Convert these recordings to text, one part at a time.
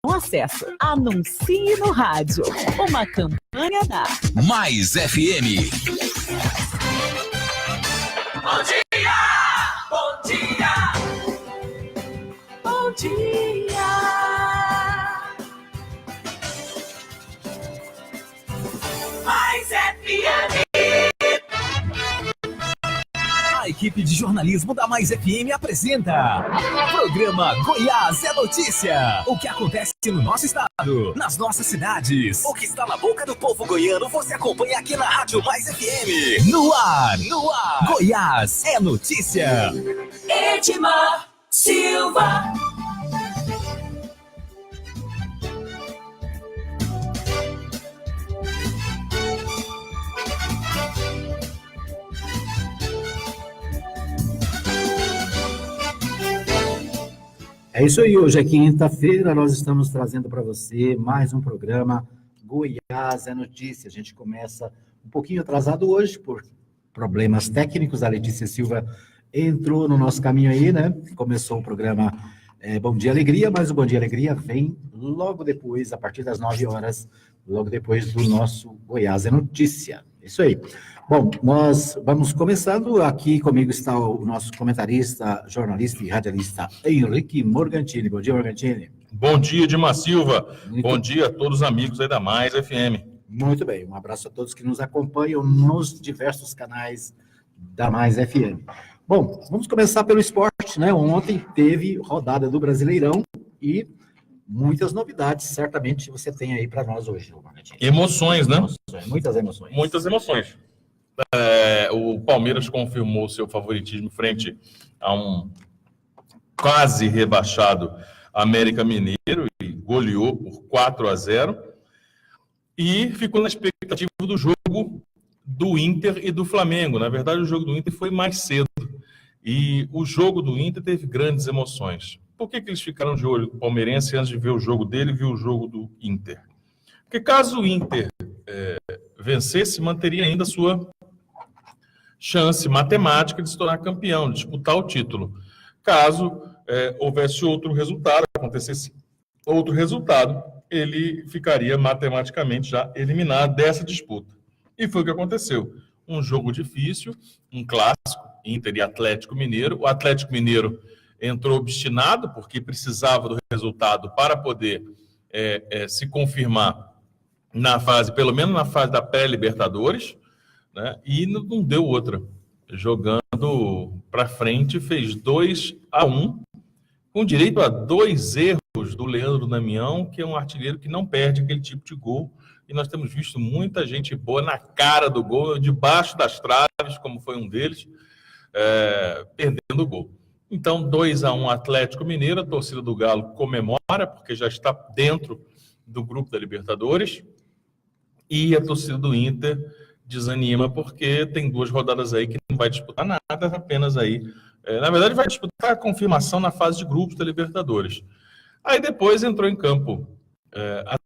acesso. Anuncie no rádio. Uma campanha da Mais FM. Bom dia! Bom dia! Bom dia! Mais FM! A equipe de jornalismo da Mais FM apresenta Programa Goiás é Notícia. O que acontece no nosso estado, nas nossas cidades, o que está na boca do povo goiano, você acompanha aqui na Rádio Mais FM. No ar, Goiás é Notícia. Edmar Silva. É isso aí, hoje é quinta-feira, nós estamos trazendo para você mais um programa Goiás é Notícia. A gente começa um pouquinho atrasado hoje por problemas técnicos, a Letícia Silva entrou no nosso caminho aí, né? Começou o programa Bom Dia Alegria, mas o Bom Dia Alegria vem logo depois, a partir das 9 horas, logo depois do nosso Goiás é Notícia. Isso aí. Bom, nós vamos começando. Aqui comigo está o nosso comentarista, jornalista e radialista Henrique Morgantini. Bom dia, Morgantini. Bom dia, Edmar Silva. Bom dia a todos os amigos aí da Mais FM. Muito bem, um abraço a todos que nos acompanham nos diversos canais da Mais FM. Bom, vamos começar pelo esporte, né? Ontem teve rodada do Brasileirão e muitas novidades, certamente você tem aí para nós hoje, Morgantini. Emoções, né? Muitas emoções. Muitas emoções. O Palmeiras confirmou seu favoritismo frente a um quase rebaixado América Mineiro e goleou por 4-0 e ficou na expectativa do jogo do Inter e do Flamengo. Na verdade, o jogo do Inter foi mais cedo e o jogo do Inter teve grandes emoções. Por que eles ficaram de olho no palmeirense antes de ver o jogo dele e ver o jogo do Inter? Porque caso o Inter vencesse, manteria ainda sua chance matemática de se tornar campeão, de disputar o título. Caso houvesse outro resultado, acontecesse outro resultado, ele ficaria matematicamente já eliminado dessa disputa. E foi o que aconteceu. Um jogo difícil, um clássico, Inter e Atlético Mineiro. O Atlético Mineiro entrou obstinado, porque precisava do resultado para poder se confirmar na fase, pelo menos na fase da pré-Libertadores, né? E não deu outra. Jogando para frente, fez 2-1, com direito a 2 erros do Leandro Damião, que é um artilheiro que não perde aquele tipo de gol. E nós temos visto muita gente boa na cara do gol, debaixo das traves, como foi um deles, perdendo o gol. Então, 2-1 Atlético Mineiro, a torcida do Galo comemora, porque já está dentro do grupo da Libertadores, e a torcida do Inter desanima, porque tem 2 rodadas aí que não vai disputar nada, apenas aí. Na verdade, vai disputar a confirmação na fase de grupos da Libertadores. Aí depois entrou em campo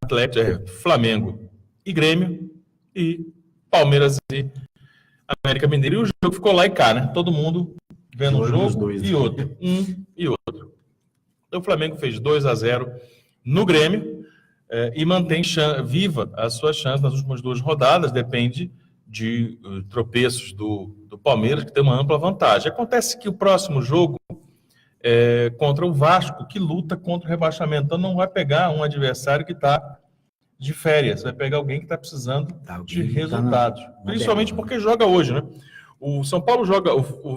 Atlético, Flamengo e Grêmio, e Palmeiras e América Mineiro, e o jogo ficou lá e cá, né? Todo mundo vendo um jogo e outro, e outro. Então, o Flamengo fez 2-0 no Grêmio e mantém viva a sua chance nas últimas 2 rodadas, depende de tropeços do Palmeiras, que tem uma ampla vantagem. Acontece que o próximo jogo é contra o Vasco, que luta contra o rebaixamento. Então não vai pegar um adversário que está de férias, vai pegar alguém que está precisando de resultados. Principalmente porque joga hoje, né? O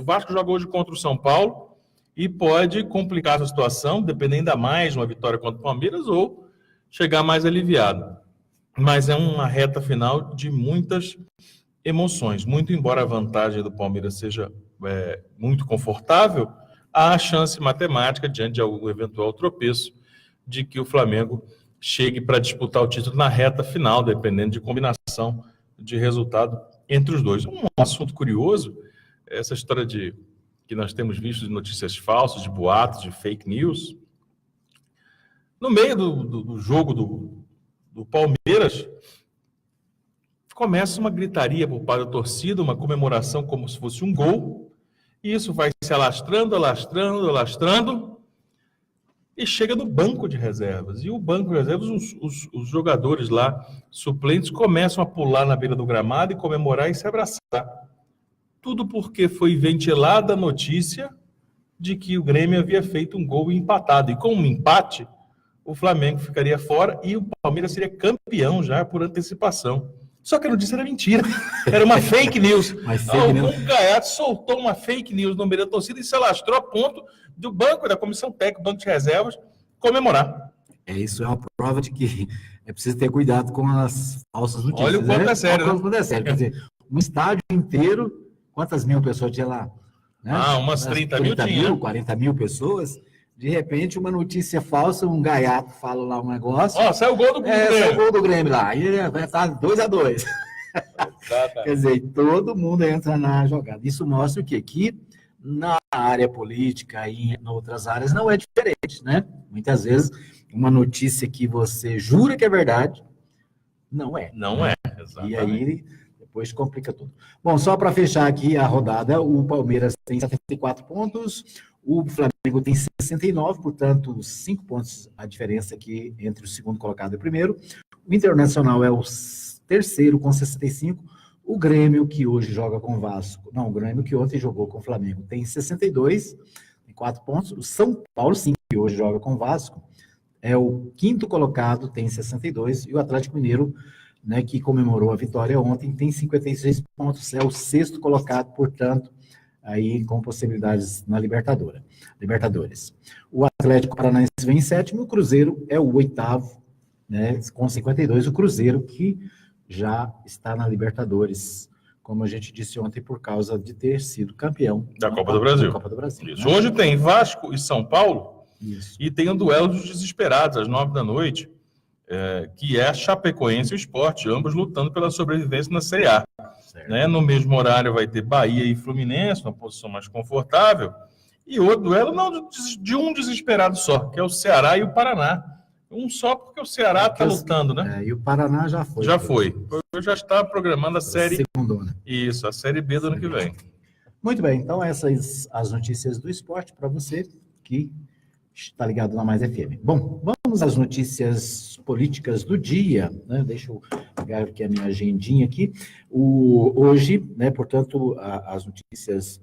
Vasco joga hoje contra o São Paulo e pode complicar a situação, dependendo ainda mais de uma vitória contra o Palmeiras ou chegar mais aliviado. Mas é uma reta final de muitas emoções. Muito embora a vantagem do Palmeiras seja muito confortável, há a chance matemática, diante de algum eventual tropeço, de que o Flamengo chegue para disputar o título na reta final, dependendo de combinação de resultado entre os dois. Um assunto curioso, essa história que nós temos visto de notícias falsas, de boatos, de fake news. No meio do jogo do Palmeiras, começa uma gritaria por parte da torcida, uma comemoração como se fosse um gol, e isso vai se alastrando, e chega no banco de reservas. E o banco de reservas, os jogadores lá, suplentes, começam a pular na beira do gramado e comemorar e se abraçar. Tudo porque foi ventilada a notícia de que o Grêmio havia feito um gol empatado. E com um empate, o Flamengo ficaria fora e o Palmeiras seria campeão já por antecipação. Só que a notícia era mentira. Era uma fake news. Algum gaiato soltou uma fake news no meio da torcida e se alastrou a ponto do banco, da comissão técnica, banco de reservas, comemorar. Isso é uma prova de que é preciso ter cuidado com as falsas notícias. Olha o quanto é sério, Olha o quanto é sério. Quer dizer, um estádio inteiro, quantas mil pessoas tinha lá? Né? Umas 30 mil tinha. 40 mil pessoas. De repente, uma notícia falsa, um gaiato fala lá um negócio. Saiu o gol do Grêmio. Saiu o gol do Grêmio lá. Aí vai estar 2-2. Quer dizer, todo mundo entra na jogada. Isso mostra o quê? Que na área política e em outras áreas não é diferente, né? Muitas vezes, uma notícia que você jura que é verdade, não é. Não é, exatamente. E aí, depois complica tudo. Bom, só para fechar aqui a rodada, o Palmeiras tem 74 pontos, o Flamengo tem 69, portanto, 5 pontos a diferença aqui entre o segundo colocado e o primeiro. O Internacional é o terceiro com 65. O Grêmio, que hoje joga com o Vasco, não, o Grêmio que ontem jogou com o Flamengo, tem 62, tem 4 pontos. O São Paulo, sim, que hoje joga com o Vasco, é o quinto colocado, tem 62. E o Atlético Mineiro, né, que comemorou a vitória ontem, tem 56 pontos, é o sexto colocado, portanto, aí com possibilidades na Libertadores. O Atlético Paranaense vem em sétimo, o Cruzeiro é o oitavo, né, com 52, o Cruzeiro que já está na Libertadores, como a gente disse ontem, por causa de ter sido campeão da Copa do Brasil. Isso. Né? Hoje tem Vasco e São Paulo. Isso. E tem o duelo dos desesperados, às 9h, que é a Chapecoense e o Sport, ambos lutando pela sobrevivência na Série A. Né? No mesmo horário vai ter Bahia e Fluminense, uma posição mais confortável, e outro duelo não de um desesperado só, que é o Ceará e o Paraná. Um só porque o Ceará está lutando, né? E o Paraná já foi. Já foi. Eu já está programando a série... Segundona. Isso, a Série B do ano que vem. Muito bem, então essas as notícias do esporte para você que está ligado na Mais FM. Bom, vamos às notícias políticas do dia, né? Deixa eu pegar aqui a minha agendinha aqui. Hoje, né, portanto, as notícias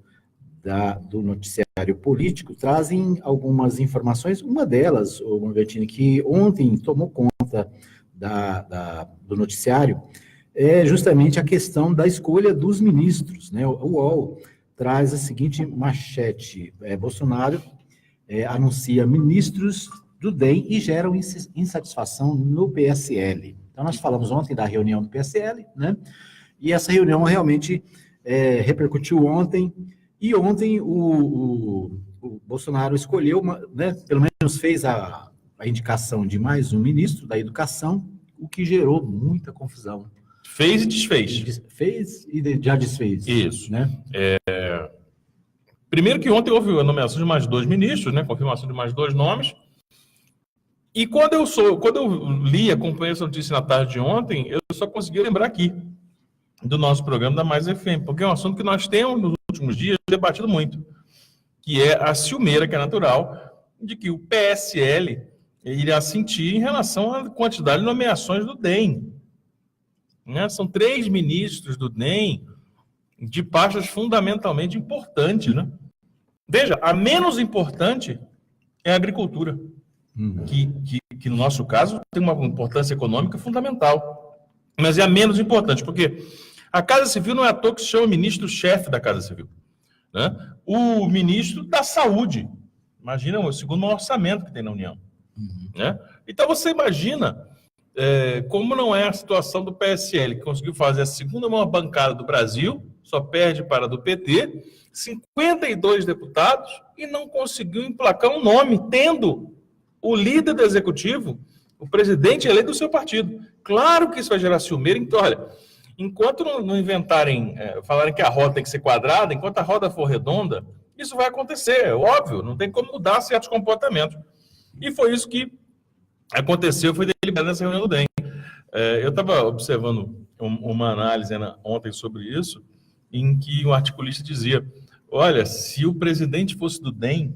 do noticiário político trazem algumas informações. Uma delas, o Morgantini, que ontem tomou conta do noticiário, é justamente a questão da escolha dos ministros, né? O UOL traz a seguinte manchete: Bolsonaro anuncia ministros do DEM e geram insatisfação no PSL. Então, nós falamos ontem da reunião do PSL, né? E essa reunião realmente repercutiu ontem. E ontem o Bolsonaro escolheu, né, pelo menos fez a indicação de mais um ministro da Educação, o que gerou muita confusão. Fez e desfez. Fez e já desfez. Isso. Né? Primeiro que ontem houve a nomeação de mais 2 ministros, né, confirmação de mais 2 nomes. E quando eu li, acompanhei essa notícia na tarde de ontem, eu só consegui lembrar aqui do nosso programa da Mais FM, porque é um assunto que nós temos nos últimos dias debatido muito, que é a ciumeira, que é natural, de que o PSL irá sentir em relação à quantidade de nomeações do DEM. Né? São 3 ministros do DEM de pastas fundamentalmente importantes. Né? Veja, a menos importante é a agricultura, que no nosso caso tem uma importância econômica fundamental. Mas é a menos importante, porque a Casa Civil não é à toa que se chama ministro-chefe da Casa Civil. Né? O ministro da Saúde. Imagina o segundo maior orçamento que tem na União. Né? Então você imagina como não é a situação do PSL, que conseguiu fazer a segunda maior bancada do Brasil, só perde para a do PT, 52 deputados, e não conseguiu emplacar um nome, tendo o líder do executivo, o presidente eleito do seu partido. Claro que isso vai gerar ciumeira. Então, olha, enquanto não inventarem, falarem que a roda tem que ser quadrada, enquanto a roda for redonda, isso vai acontecer, é óbvio, não tem como mudar certos comportamentos. E foi isso que aconteceu, foi deliberado nessa reunião do DEM. Eu estava observando uma análise ontem sobre isso, em que um articulista dizia, olha, se o presidente fosse do DEM,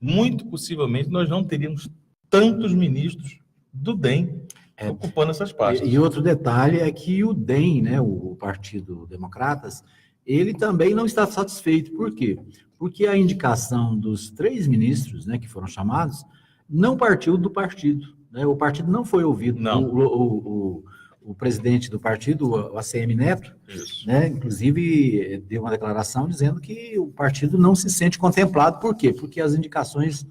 muito possivelmente nós não teríamos tantos ministros do DEM ocupando essas pastas. E outro detalhe é que o DEM, né, o Partido Democratas, ele também não está satisfeito. Por quê? Porque a indicação dos 3 ministros, né, que foram chamados, não partiu do partido. Né? O partido não foi ouvido. Não. O presidente do partido, o ACM Neto, Isso. né, inclusive deu uma declaração dizendo que o partido não se sente contemplado. Por quê? Porque as indicações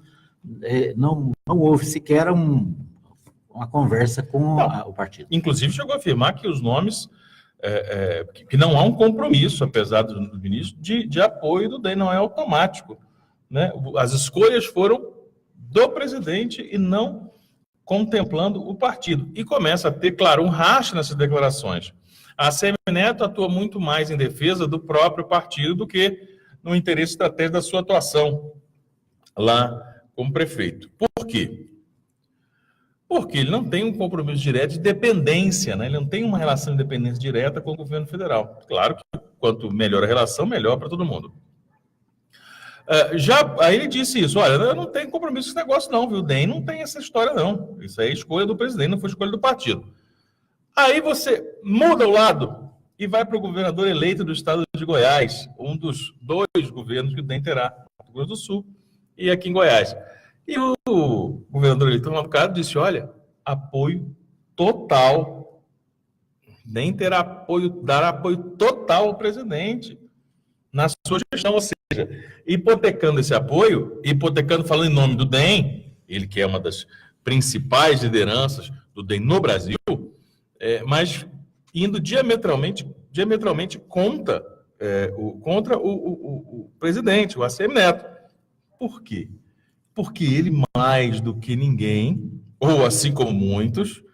não houve sequer uma conversa com o partido. Inclusive chegou a afirmar que os nomes, que não há um compromisso, apesar do ministro, de apoio do DEM, não é automático. Né? As escolhas foram do presidente e não contemplando o partido. E começa a ter, claro, um racha nessas declarações. A ACM Neto atua muito mais em defesa do próprio partido do que no interesse estratégico da sua atuação lá como prefeito. Por quê? Porque ele não tem um compromisso direto de dependência, né? Ele não tem uma relação de dependência direta com o governo federal. Claro que quanto melhor a relação, melhor para todo mundo. Aí ele disse isso, olha, eu não tenho compromisso com esse negócio não, viu? O DEM não tem essa história não. Isso aí é escolha do presidente, não foi escolha do partido. Aí você muda o lado e vai para o governador eleito do estado de Goiás, um dos 2 governos que o DEM terá, Mato Grosso do Sul e aqui em Goiás. E o governador eleito Ronaldo disse, olha, apoio total, DEM terá dará apoio total ao presidente na sua gestão, ou seja, hipotecando esse apoio, falando em nome do DEM, ele que é uma das principais lideranças do DEM no Brasil, mas indo diametralmente contra o presidente, o ACM Neto. Por quê? Porque ele, mais do que ninguém, ou assim como muitos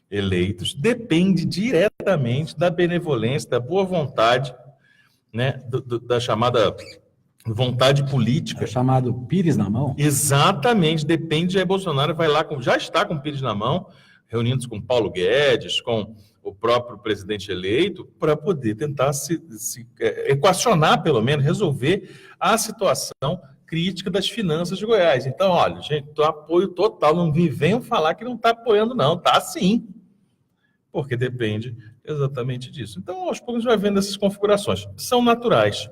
eleitos, depende diretamente da benevolência, da boa vontade, né, da chamada vontade política. É chamado Pires na mão? Exatamente, depende. Jair Bolsonaro vai lá, já está com o Pires na mão, reunindo-se com Paulo Guedes, com o próprio presidente eleito, para poder tentar se equacionar, pelo menos, resolver a situação crítica das finanças de Goiás. Então, olha, gente, apoio total, não me venham falar que não está apoiando, não, está sim, porque depende exatamente disso. Então, aos poucos, a gente vai vendo essas configurações. São naturais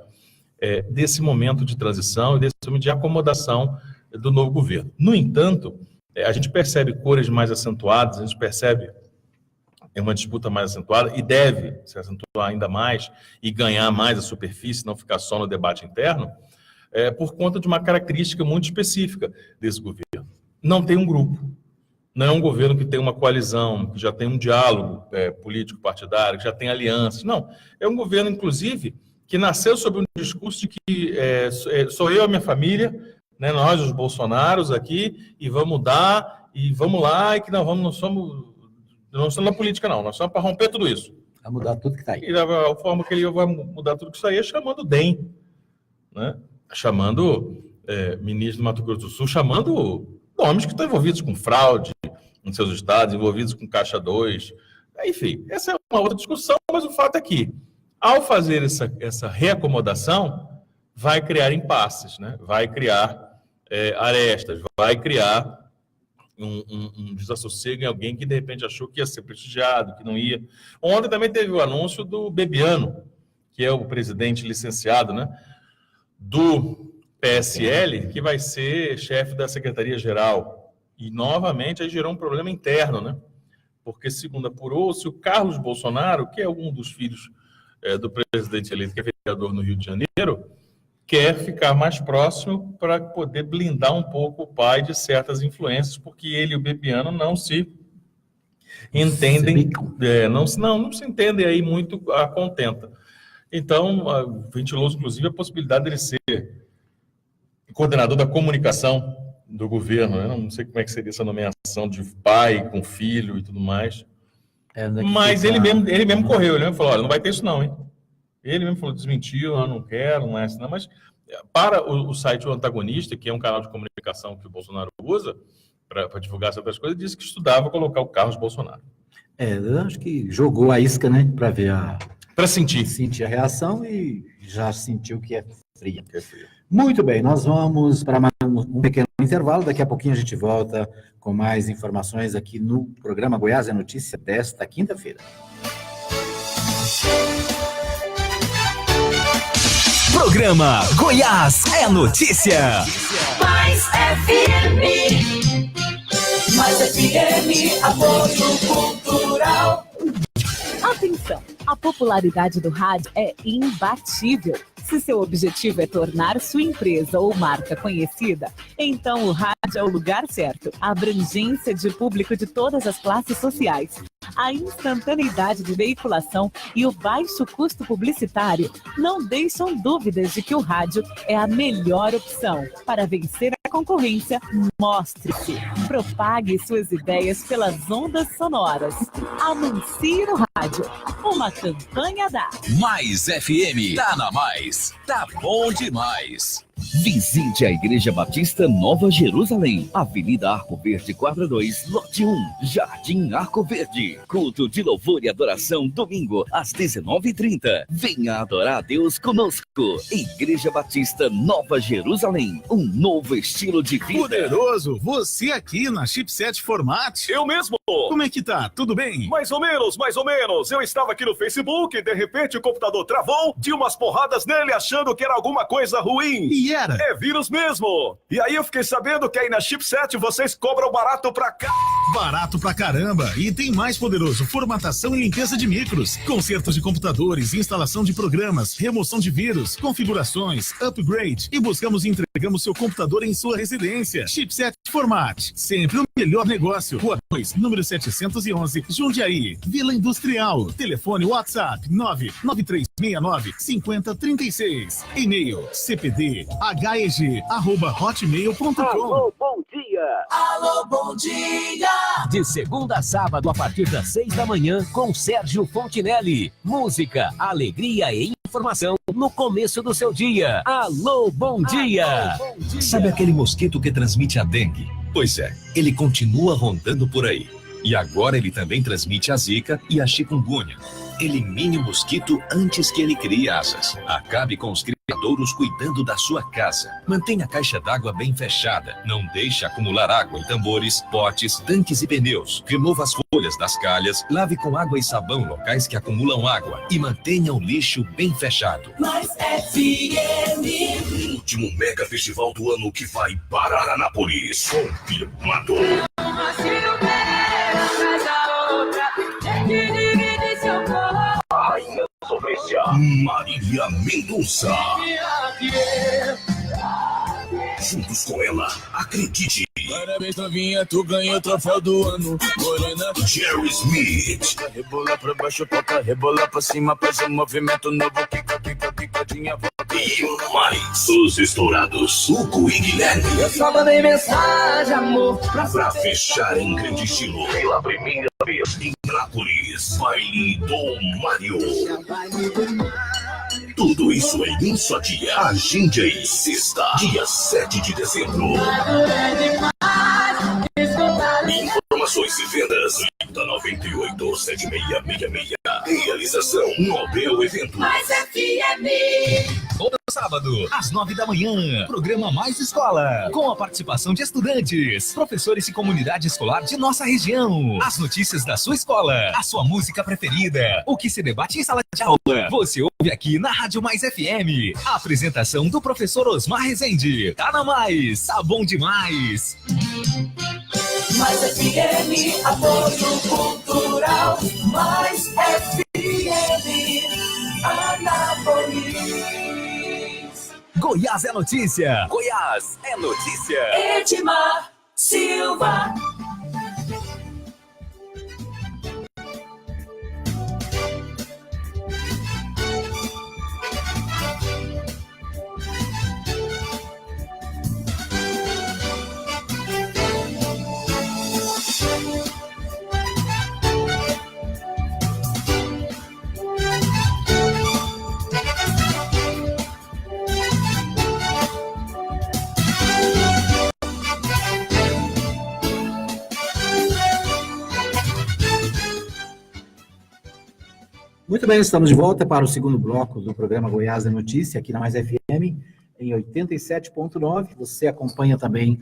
desse momento de transição e desse momento de acomodação do novo governo. No entanto, a gente percebe cores mais acentuadas, a gente percebe uma disputa mais acentuada e deve se acentuar ainda mais e ganhar mais a superfície, não ficar só no debate interno, por conta de uma característica muito específica desse governo. Não tem um grupo. Não é um governo que tem uma coalizão, que já tem um diálogo político partidário, que já tem alianças. Não. É um governo, inclusive, que nasceu sob um discurso de que sou eu e a minha família, né, nós, os Bolsonaros aqui, e vamos mudar, e vamos lá, e que não somos na política, não. Nós somos para romper tudo isso. Vai mudar tudo que está aí. E a forma que ele vai mudar tudo que isso aí é chamando o DEM, né? Chamando ministro do Mato Grosso do Sul, chamando nomes que estão envolvidos com fraude nos seus estados, envolvidos com Caixa 2. Enfim, essa é uma outra discussão, mas o fato é que, ao fazer essa reacomodação, vai criar impasses, né? Vai criar arestas, vai criar um desassossego em alguém que, de repente, achou que ia ser prestigiado, que não ia. Ontem também teve o anúncio do Bebiano, que é o presidente licenciado, né, do PSL, que vai ser chefe da Secretaria-Geral. E, novamente, aí gerou um problema interno, né? Porque, segundo apurou-se, o Carlos Bolsonaro, que é um dos filhos do presidente eleito, que é vereador no Rio de Janeiro, quer ficar mais próximo para poder blindar um pouco o pai de certas influências, porque ele e o Bebiano não se entendem, não se entendem aí muito a contenta. Então, ventilou inclusive a possibilidade dele ser coordenador da comunicação do governo, né? Não sei como é que seria essa nomeação de pai com filho e tudo mais. Mas ele mesmo correu, ele mesmo falou, olha, não vai ter isso não, hein? Ele mesmo falou, desmentiu, não quero, não é assim, não. Mas para o site O Antagonista, que é um canal de comunicação que o Bolsonaro usa para divulgar certas coisas, disse que estudava colocar o Carlos Bolsonaro. Eu acho que jogou a isca, né, para ver para sentir a reação e já sentiu que é fria. Muito bem, nós vamos para mais um pequeno intervalo, daqui a pouquinho a gente volta com mais informações aqui no programa Goiás é Notícia desta quinta-feira. Programa Goiás é Notícia. Mais FM. Mais FM, apoio cultural. Atenção! A popularidade do rádio é imbatível. Se seu objetivo é tornar sua empresa ou marca conhecida, então o rádio é o lugar certo. A abrangência de público de todas as classes sociais, a instantaneidade de veiculação e o baixo custo publicitário não deixam dúvidas de que o rádio é a melhor opção. Para vencer a concorrência, mostre-se. Propague suas ideias pelas ondas sonoras. Anuncie no rádio. Uma campanha da Mais FM. Tá na Mais. Tá bom demais. Visite a Igreja Batista Nova Jerusalém, Avenida Arco Verde, quadra 2, lote 1, Jardim Arco Verde. Culto de louvor e adoração, domingo, às 19h30. Venha adorar a Deus conosco. Igreja Batista Nova Jerusalém, um novo estilo de vida. Poderoso, você aqui na Chipset Format. Eu mesmo. Como é que tá? Tudo bem? Mais ou menos, mais ou menos. Eu estava aqui no Facebook e de repente o computador travou, dei umas porradas nele achando que era alguma coisa ruim. E era? É vírus mesmo. E aí eu fiquei sabendo que aí na Chipset vocês cobram barato pra cá. Barato pra caramba. E tem mais, Poderoso, formatação e limpeza de micros, consertos de computadores, instalação de programas, remoção de vírus, configurações, upgrade e buscamos e entregamos seu computador em sua residência. Chipset Format, sempre o melhor negócio. Rua 2, número 711, Jundiaí, Vila Industrial. Telefone WhatsApp 99369-5036. E-mail cpdheg@hotmail.com. Alô, bom dia. Alô, bom dia. De segunda a sábado, a partir das 6 da manhã, com Sérgio Fontinelli. Música, alegria e informação no começo do seu dia. Alô, bom dia! Alô, bom dia. Sabe aquele mosquito que transmite a dengue? Pois é, ele continua rondando por aí. E agora ele também transmite a zika e a chikungunya. Elimine o mosquito antes que ele crie asas. Acabe com os criadouros cuidando da sua casa. Mantenha a caixa d'água bem fechada. Não deixe acumular água em tambores, potes, tanques e pneus. Remova as folhas das calhas. Lave com água e sabão locais que acumulam água. E mantenha o lixo bem fechado. Mais FM. Último mega festival do ano que vai parar Anápolis. Confirmado. Rainha Sofrência, Marília Mendonça. Juntos com ela, acredite. Parabéns, novinha, tu ganhou o troféu do ano. Morena, Jerry Smith. rebola pra baixo, toca, rebola pra cima, faz um movimento novo, quica, quica, picadinha. E mais os estourados, Hugo e Guilherme. Eu só mandei mensagem, amor. Pra fechar em grande estilo, pela primeira vez em Anápolis, baile do Mário. Tudo isso em um só dia. Agende aí, sexta, dia 7 de dezembro. Informações e vendas 987666. Realização Nobel Evento. Mais FM. Todo sábado, às 9 da manhã, programa Mais Escola, com a participação de estudantes, professores e comunidade escolar de nossa região. As notícias da sua escola, a sua música preferida, o que se debate em sala de aula, você ouve aqui na Rádio Mais FM. A apresentação do professor Osmar Rezende. Tá na Mais, tá bom demais. Mais FM, apoio cultural. Mais FM, Anápolis. Goiás é notícia. Goiás é notícia. Edmar Silva. Muito bem, estamos de volta para o segundo bloco do programa Goiás é Notícia, aqui na Mais FM. em 87.9. Você acompanha também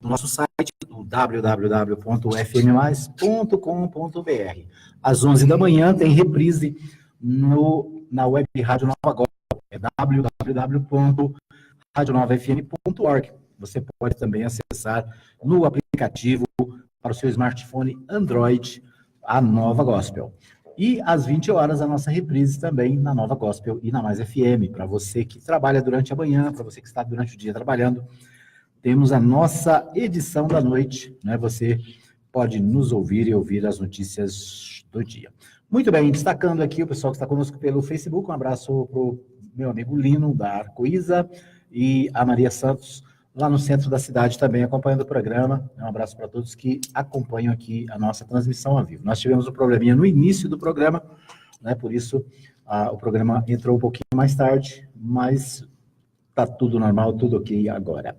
no nosso site, no www.fmmais.com.br. Às 11 da manhã tem reprise na web rádio Nova Gospel, é www.radionovafm.org. Você pode também acessar no aplicativo para o seu smartphone Android, a Nova Gospel. E às 20 horas a nossa reprise também na Nova Gospel e na Mais FM. Para você que trabalha durante a manhã, para você que está durante o dia trabalhando, temos a nossa edição da noite, né? Você pode nos ouvir e ouvir as notícias do dia. Muito bem, destacando aqui o pessoal que está conosco pelo Facebook, um abraço para o meu amigo Lino, da Arco-Ísa, e a Maria Santos, lá no centro da cidade também, acompanhando o programa. Um abraço para todos que acompanham aqui a nossa transmissão ao vivo. Nós tivemos um probleminha no início do programa, né? Por isso o programa entrou um pouquinho mais tarde, mas está tudo normal, tudo ok agora.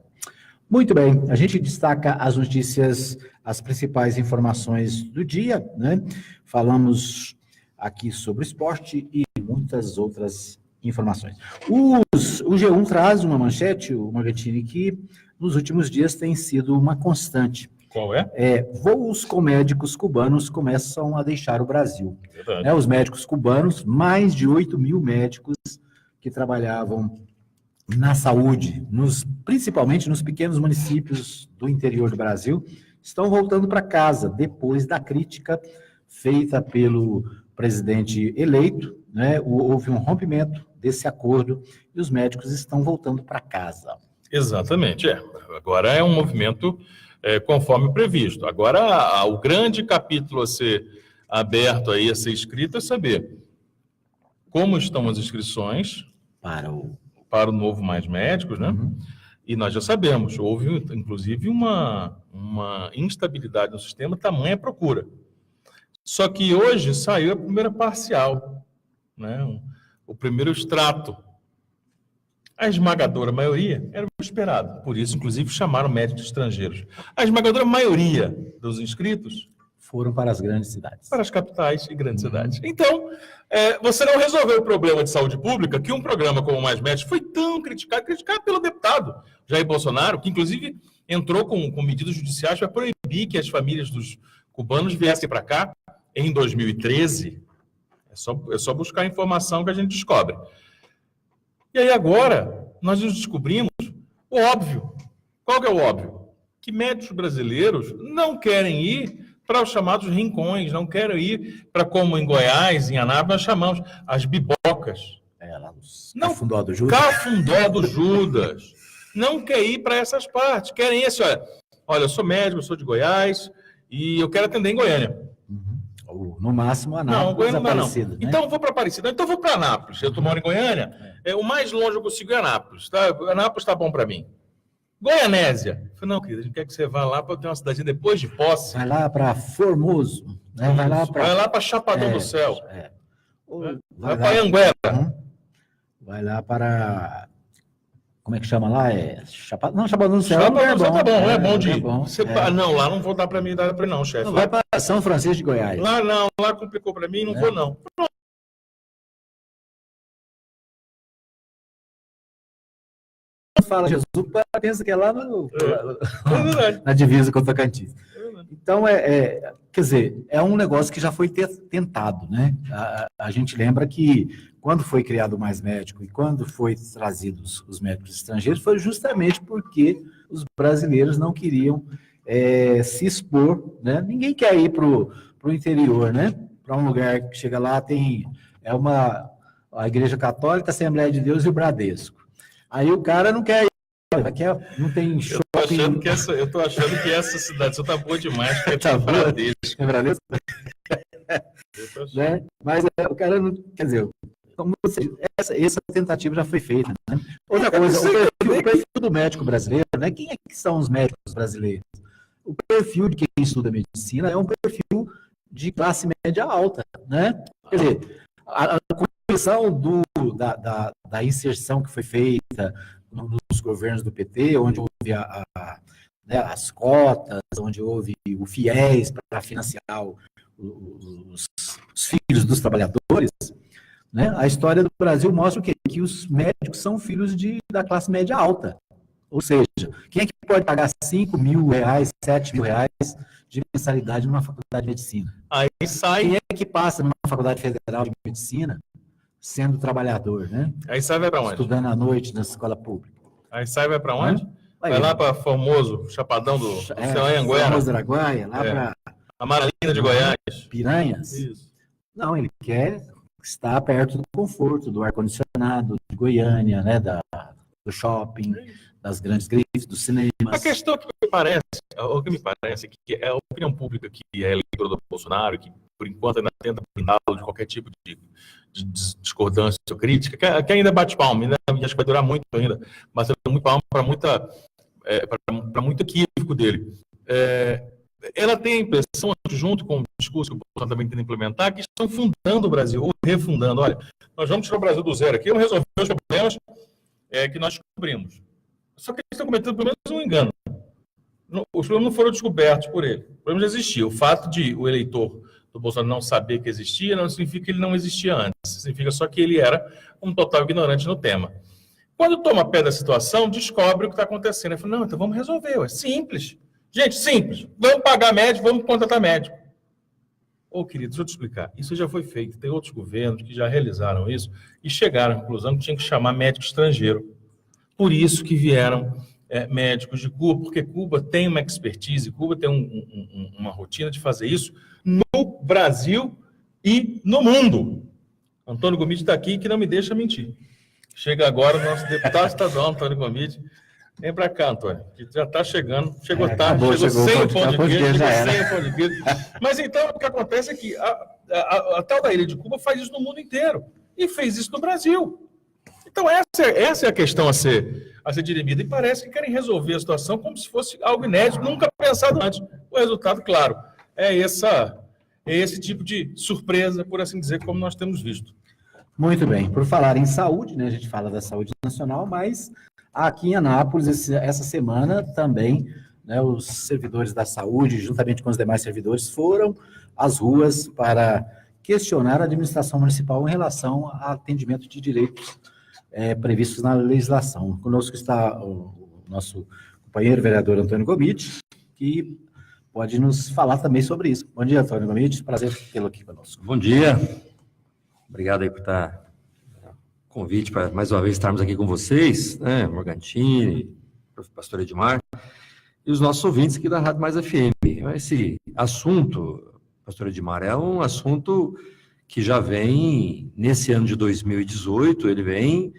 Muito bem, a gente destaca as notícias, as principais informações do dia, né? Falamos aqui sobre esporte e muitas outras informações. O G1 traz uma manchete, o Morgantini, que nos últimos dias tem sido uma constante. Qual é? Voos com médicos cubanos começam a deixar o Brasil. Verdade. Os médicos cubanos, mais de 8 mil médicos que trabalhavam na saúde, principalmente nos pequenos municípios do interior do Brasil, estão voltando para casa depois da crítica feita pelo presidente eleito, né? Houve um rompimento desse acordo e os médicos estão voltando para casa. Exatamente, Agora é um movimento conforme previsto. Agora, o grande capítulo a ser aberto aí, a ser escrito, é saber como estão as inscrições para o novo Mais Médicos, né? Uhum. E nós já sabemos, houve, inclusive, uma instabilidade no sistema, tamanha procura. Só que hoje saiu a primeira parcial, né? O primeiro extrato. A esmagadora maioria era o esperado, por isso, inclusive, chamaram médicos estrangeiros. A esmagadora maioria dos inscritos foram para as grandes cidades. Para as capitais e grandes cidades. Então, você não resolveu o problema de saúde pública, que um programa como o Mais Médicos foi tão criticado pelo deputado Jair Bolsonaro, que, inclusive, entrou com medidas judiciais para proibir que as famílias dos cubanos viessem para cá em 2013. É só buscar a informação que a gente descobre. E aí agora, nós descobrimos o óbvio. Qual que é o óbvio? Que médicos brasileiros não querem ir para os chamados rincões, não querem ir para, como em Goiás, em Anápolis, nós chamamos as bibocas. Cafundó do Judas. Cafundó do Judas. Não quer ir para essas partes. Querem esse, olha, eu sou médico, eu sou de Goiás e eu quero atender em Goiânia. No máximo, Anápolis, não, Aparecida. Né? Né? Então eu vou para Aparecida, então eu vou para Anápolis. Eu moro em Goiânia, o mais longe eu consigo é Anápolis. Tá? Anápolis está bom para mim. Goianésia. Eu falei, não, querido, a gente quer que você vá lá para ter uma cidadinha depois de Posse. Vai lá para Formoso. Né? Vai lá para Chapadão do Céu. Vai para Anguera. Vai lá para... Como é que chama lá? Chapadão do Céu. Chapadão do Céu tá bom, é bom de ir. Não, lá não vou dar para mim, não, chefe. Não, vai para São Francisco de Goiás. Lá complicou para mim, não vou não. Fala Jesus, pensa que é lá na divisa com o Tocantins. Então, quer dizer, é um negócio que já foi tentado, né? A gente lembra que quando foi criado o Mais Médico e quando foi trazidos os médicos estrangeiros, foi justamente porque os brasileiros não queriam se expor, né? Ninguém quer ir para o interior, né? Para um lugar que chega lá, a Igreja Católica, a Assembleia de Deus e o Bradesco. Aí o cara não quer ir, não tem shopping. Eu tô achando que essa cidade só tá boa demais, que tá boa. Bradesco. É Bradesco? Né? Mas o cara não... Quer dizer, essa tentativa já foi feita, né? Outra coisa, o perfil do médico brasileiro, né? Quem é que são os médicos brasileiros? O perfil de quem estuda medicina é um perfil de classe média alta, né? Quer dizer, a condição da inserção que foi feita nos governos do PT, onde houve as cotas, onde houve o FIES para financiar os filhos dos trabalhadores, Né? A história do Brasil mostra o quê? Que os médicos são filhos da classe média alta. Ou seja, quem é que pode pagar 5 mil reais, 7 mil reais de mensalidade numa faculdade de medicina? Aí sai... Quem é que passa numa faculdade federal de medicina sendo trabalhador, né? Aí sai vai para onde? Estudando à noite na escola pública. Aí sai vai para onde? Vai lá para Formoso, Chapadão do Anhanguera. Formoso do Araguaia, lá para Amaralina de Goiás. Piranhas. Isso. Não, ele quer estar perto do conforto, do ar-condicionado, de Goiânia, né? Do shopping, das grandes grifes, dos cinemas. A questão que me parece é que é a opinião pública que é eleitora do Bolsonaro, que por enquanto ainda tenta blindá-lo de qualquer tipo de discordância ou crítica, que ainda bate palma, ainda acho que vai durar muito ainda, mas muito palma para muito equívoco dele. Ela tem a impressão, junto com o discurso que o Bolsonaro também tenta implementar, que estão fundando o Brasil, ou refundando. Olha, nós vamos tirar o Brasil do zero aqui, vamos resolver os problemas que nós descobrimos. Só que eles estão cometendo pelo menos um engano. Os problemas não foram descobertos por ele. O problema já existia. O fato de o eleitor do Bolsonaro não saber que existia não significa que ele não existia antes. Significa só que ele era um total ignorante no tema. Quando toma pé da situação, descobre o que está acontecendo. Ele fala, não, então vamos resolver. É simples. Gente, simples. Vamos pagar médico, vamos contratar médico. Ô, querido, deixa eu te explicar. Isso já foi feito. Tem outros governos que já realizaram isso e chegaram à conclusão que tinha que chamar médico estrangeiro. Por isso que vieram médicos de Cuba, porque Cuba tem uma expertise, Cuba tem uma rotina de fazer isso no Brasil e no mundo. Antônio Gomide está aqui, que não me deixa mentir. Chega agora o nosso deputado estadual, Antônio Gomide. Vem para cá, Antônio, que já está chegando. Chegou tarde, chegou sem o pão de queijo. Mas então, o que acontece é que a tal da Ilha de Cuba faz isso no mundo inteiro. E fez isso no Brasil. Então, essa é a questão a ser dirimida. E parece que querem resolver a situação como se fosse algo inédito, nunca pensado antes. O resultado, claro, é esse tipo de surpresa, por assim dizer, como nós temos visto. Muito bem. Por falar em saúde, né, a gente fala da saúde nacional, mas aqui em Anápolis, essa semana também, né, os servidores da saúde, juntamente com os demais servidores, foram às ruas para questionar a administração municipal em relação ao atendimento de direitos previstos na legislação. Conosco está o nosso companheiro vereador Antônio Gomide, que pode nos falar também sobre isso. Bom dia, Antônio Gomide, prazer tê-lo aqui conosco. Bom dia, obrigado aí por estar convite para mais uma vez estarmos aqui com vocês, né, Morgantini, pastor Edmar, e os nossos ouvintes aqui da Rádio Mais FM. Esse assunto, pastor Edmar, é um assunto que já vem, nesse ano de 2018, ele vem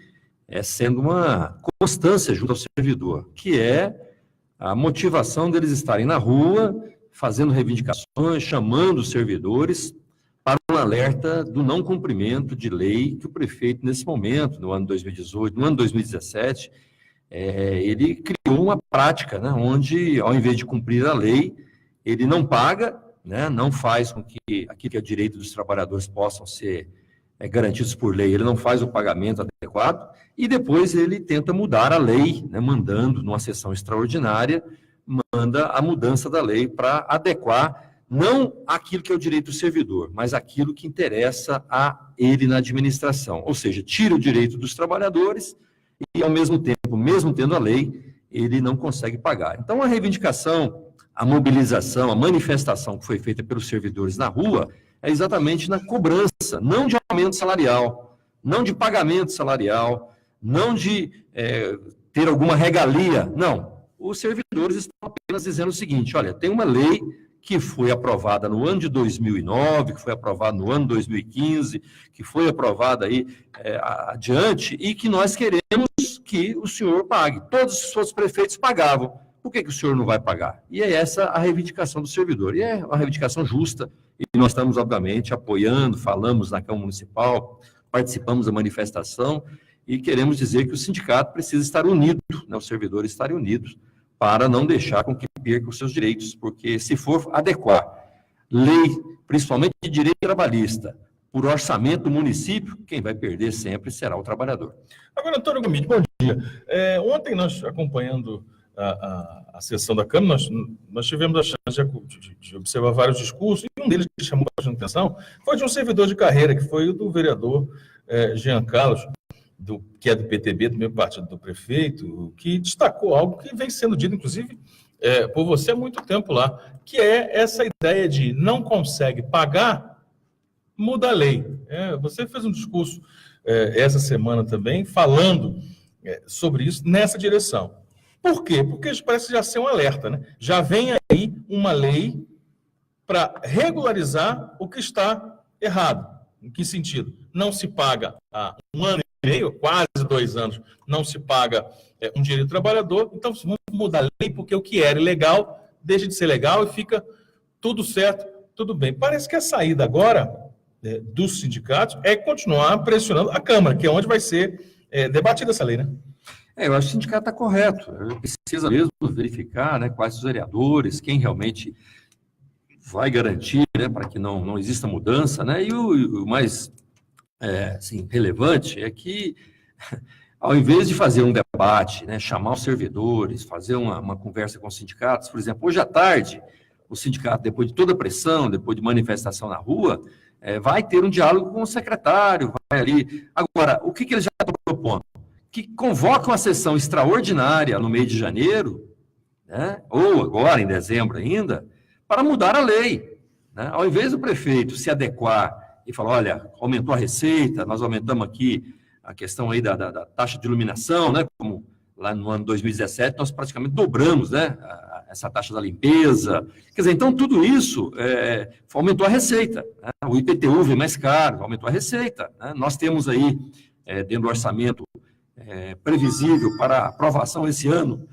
sendo uma constância junto ao servidor, que é a motivação deles estarem na rua, fazendo reivindicações, chamando os servidores para um alerta do não cumprimento de lei que o prefeito, nesse momento, no ano 2018, no ano 2017, ele criou uma prática, né, onde, ao invés de cumprir a lei, ele não paga, né, não faz com que aquilo que é direito dos trabalhadores possam ser garantidos por lei, ele não faz o pagamento adequado, e depois ele tenta mudar a lei, né, mandando, numa sessão extraordinária, manda a mudança da lei para adequar não aquilo que é o direito do servidor, mas aquilo que interessa a ele na administração. Ou seja, tira o direito dos trabalhadores e, ao mesmo tempo, mesmo tendo a lei, ele não consegue pagar. Então, a reivindicação, a mobilização, a manifestação que foi feita pelos servidores na rua é exatamente na cobrança, não de aumento salarial, não de pagamento salarial, não de ter alguma regalia, não. Os servidores estão apenas dizendo o seguinte, olha, tem uma lei que foi aprovada no ano de 2009, que foi aprovada no ano de 2015, que foi aprovada aí adiante, e que nós queremos que o senhor pague. Todos os outros prefeitos pagavam. Por que o senhor não vai pagar? E é essa a reivindicação do servidor. E é uma reivindicação justa, e nós estamos, obviamente, apoiando, falamos na Câmara Municipal, participamos da manifestação, e queremos dizer que o sindicato precisa estar unido, né, os servidores estarem unidos, para não deixar com que perca os seus direitos, porque se for adequar lei, principalmente de direito trabalhista, por orçamento do município, quem vai perder sempre será o trabalhador. Agora, Antônio Gomide, bom dia. Ontem nós, acompanhando a sessão da Câmara, nós tivemos a chance de observar vários discursos, e um deles que chamou a atenção foi de um servidor de carreira, que foi o do vereador Jean Carlos, que é do PTB, do meu partido do prefeito, que destacou algo que vem sendo dito, inclusive, por você há muito tempo lá, que é essa ideia de não consegue pagar, muda a lei. Você fez um discurso essa semana também, falando sobre isso, nessa direção. Por quê? Porque isso parece já ser um alerta, né? Já vem aí uma lei para regularizar o que está errado. Em que sentido? Não se paga há 1 ano e meio, quase 2 anos, não se paga um dinheiro do trabalhador, então vamos mudar a lei, porque o que era ilegal deixa de ser legal e fica tudo certo, tudo bem. Parece que a saída agora dos sindicatos é continuar pressionando a Câmara, que é onde vai ser debatida essa lei, né? Eu acho que o sindicato está correto. Precisa mesmo verificar, né, quais os vereadores, quem realmente vai garantir, né, para que não exista mudança, né? E o mais assim, relevante é que, ao invés de fazer um debate, né, chamar os servidores, fazer uma conversa com os sindicatos, por exemplo, hoje à tarde, o sindicato, depois de toda a pressão, depois de manifestação na rua, vai ter um diálogo com o secretário, vai ali. Agora, o que eles já estão propondo? Que convoca uma sessão extraordinária no mês de janeiro, né, ou agora em dezembro ainda, para mudar a lei, né? Ao invés do prefeito se adequar e falar, olha, aumentou a receita, nós aumentamos aqui a questão aí da taxa de iluminação, né? Como lá no ano 2017 nós praticamente dobramos, né, essa taxa da limpeza. Quer dizer, então tudo isso aumentou a receita, né? O IPTU vem mais caro, aumentou a receita, né? Nós temos aí, dentro do orçamento previsível para aprovação esse ano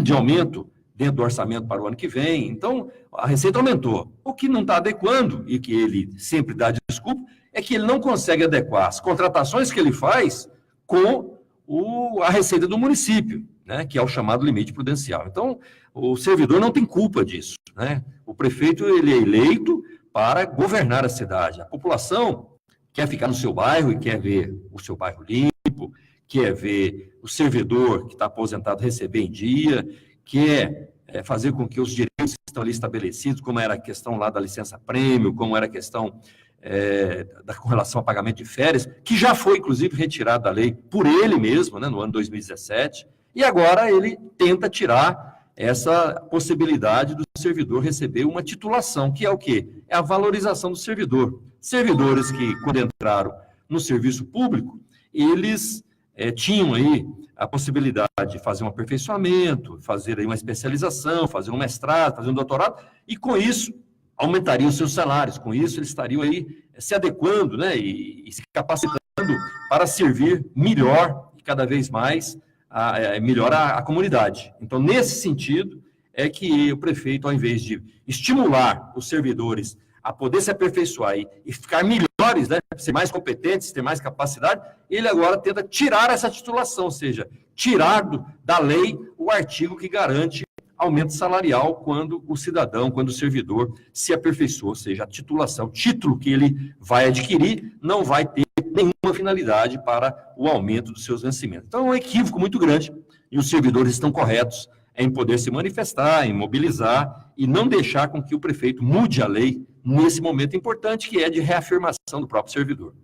de aumento dentro do orçamento para o ano que vem. Então, a receita aumentou. O que não está adequando, e que ele sempre dá desculpa, é que ele não consegue adequar as contratações que ele faz com a receita do município, né, que é o chamado limite prudencial. Então, o servidor não tem culpa disso, né? O prefeito, ele é eleito para governar a cidade. A população quer ficar no seu bairro e quer ver o seu bairro limpo, quer ver o servidor que está aposentado receber em dia, quer fazer com que os direitos que estão ali estabelecidos, como era a questão lá da licença-prêmio, como era a questão com relação ao pagamento de férias, que já foi, inclusive, retirado da lei por ele mesmo, né, no ano 2017, e agora ele tenta tirar essa possibilidade do servidor receber uma titulação, que é o quê? É a valorização do servidor. Servidores que, quando entraram no serviço público, eles tinham aí a possibilidade de fazer um aperfeiçoamento, fazer aí uma especialização, fazer um mestrado, fazer um doutorado, e com isso aumentariam os seus salários, com isso eles estariam aí se adequando, né, e se capacitando para servir melhor e cada vez mais melhor a comunidade. Então, nesse sentido, é que o prefeito, ao invés de estimular os servidores a poder se aperfeiçoar e ficar melhores, né, ser mais competentes, ter mais capacidade, ele agora tenta tirar essa titulação, ou seja, tirar da lei o artigo que garante aumento salarial quando o cidadão, quando o servidor se aperfeiçoa, ou seja, a titulação, o título que ele vai adquirir não vai ter nenhuma finalidade para o aumento dos seus vencimentos. Então, é um equívoco muito grande e os servidores estão corretos em poder se manifestar, em mobilizar e não deixar com que o prefeito mude a lei nesse momento importante que é de reafirmação do próprio servidor.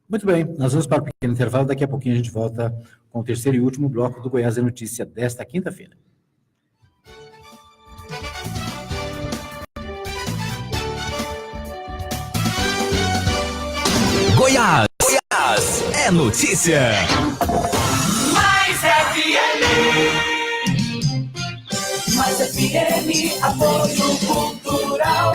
Muito bem, nós vamos para o pequeno intervalo, daqui a pouquinho a gente volta com o terceiro e último bloco do Goiás é Notícia desta quinta-feira. Goiás é notícia. Mais FM. Mais FM, apoio cultural.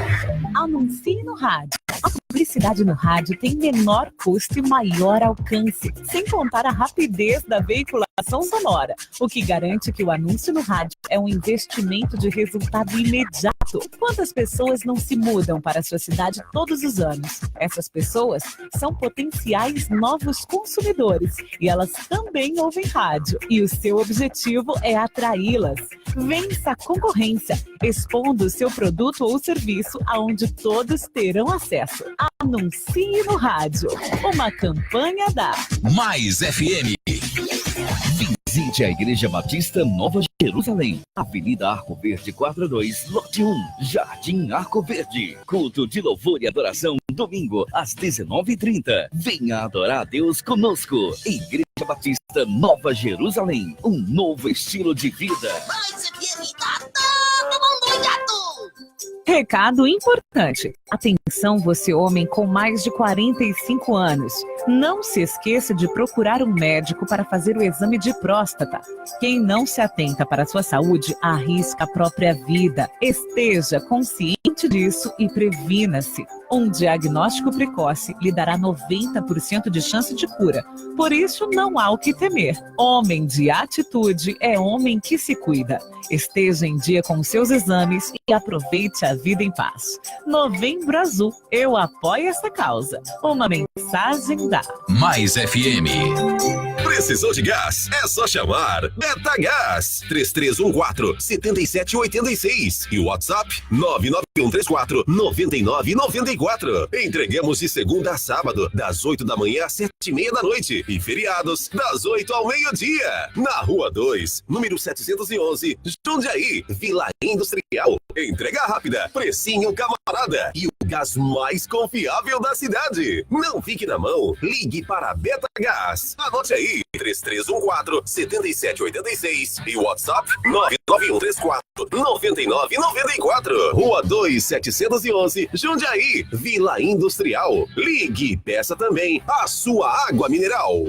Anuncie no rádio. A publicidade no rádio tem menor custo e maior alcance, sem contar a rapidez da veiculação sonora, o que garante que o anúncio no rádio é um investimento de resultado imediato. Quantas pessoas não se mudam para a sua cidade todos os anos? Essas pessoas são potenciais novos consumidores e elas também ouvem rádio. E o seu objetivo é atraí-las. Vença a concorrência, expondo o seu produto ou serviço aonde todos terão acesso. Anuncie no rádio. Uma campanha da Mais FM. Visite a Igreja Batista Nova Jerusalém, Avenida Arco Verde 42, Lote 1, Jardim Arco Verde. Culto de louvor e adoração domingo, às 19h30. Venha adorar a Deus conosco. Igreja Batista Nova Jerusalém. Um novo estilo de vida. Recado importante. Atenção, você homem com mais de 45 anos. Não se esqueça de procurar um médico para fazer o exame de próstata. Quem não se atenta para a sua saúde, arrisca a própria vida. Esteja consciente disso e previna-se. Um diagnóstico precoce lhe dará 90% de chance de cura. Por isso, não há o que temer. Homem de atitude é homem que se cuida. Esteja em dia com seus exames e aproveite a vida em paz. Novembro Azul, eu apoio essa causa. Uma mensagem da Mais FM. Precisou de gás? É só chamar Betagás 3314-7786 e o WhatsApp 99134-9994. Entregamos de segunda a sábado, das 8 da manhã às 7h30 da noite e feriados das 8 ao meio-dia. Na Rua 2, número 711, Jundiaí, Vila Industrial. Entrega rápida, precinho camarada e o gás mais confiável da cidade. Não fique na mão, ligue para a Betagás. Anote aí, 3314-7786 e o WhatsApp 99134-9994. Rua 2, 711, Jundiaí, Vila Industrial. Ligue e peça também a sua água mineral.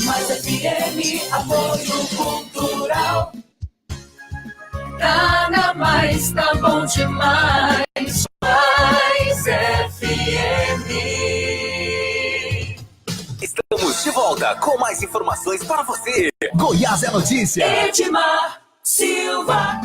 Mais FM, apoio cultural. Tá na mais, tá bom demais. Mais FM. Estamos de volta com mais informações para você. Goiás é notícia. Edmar Silva.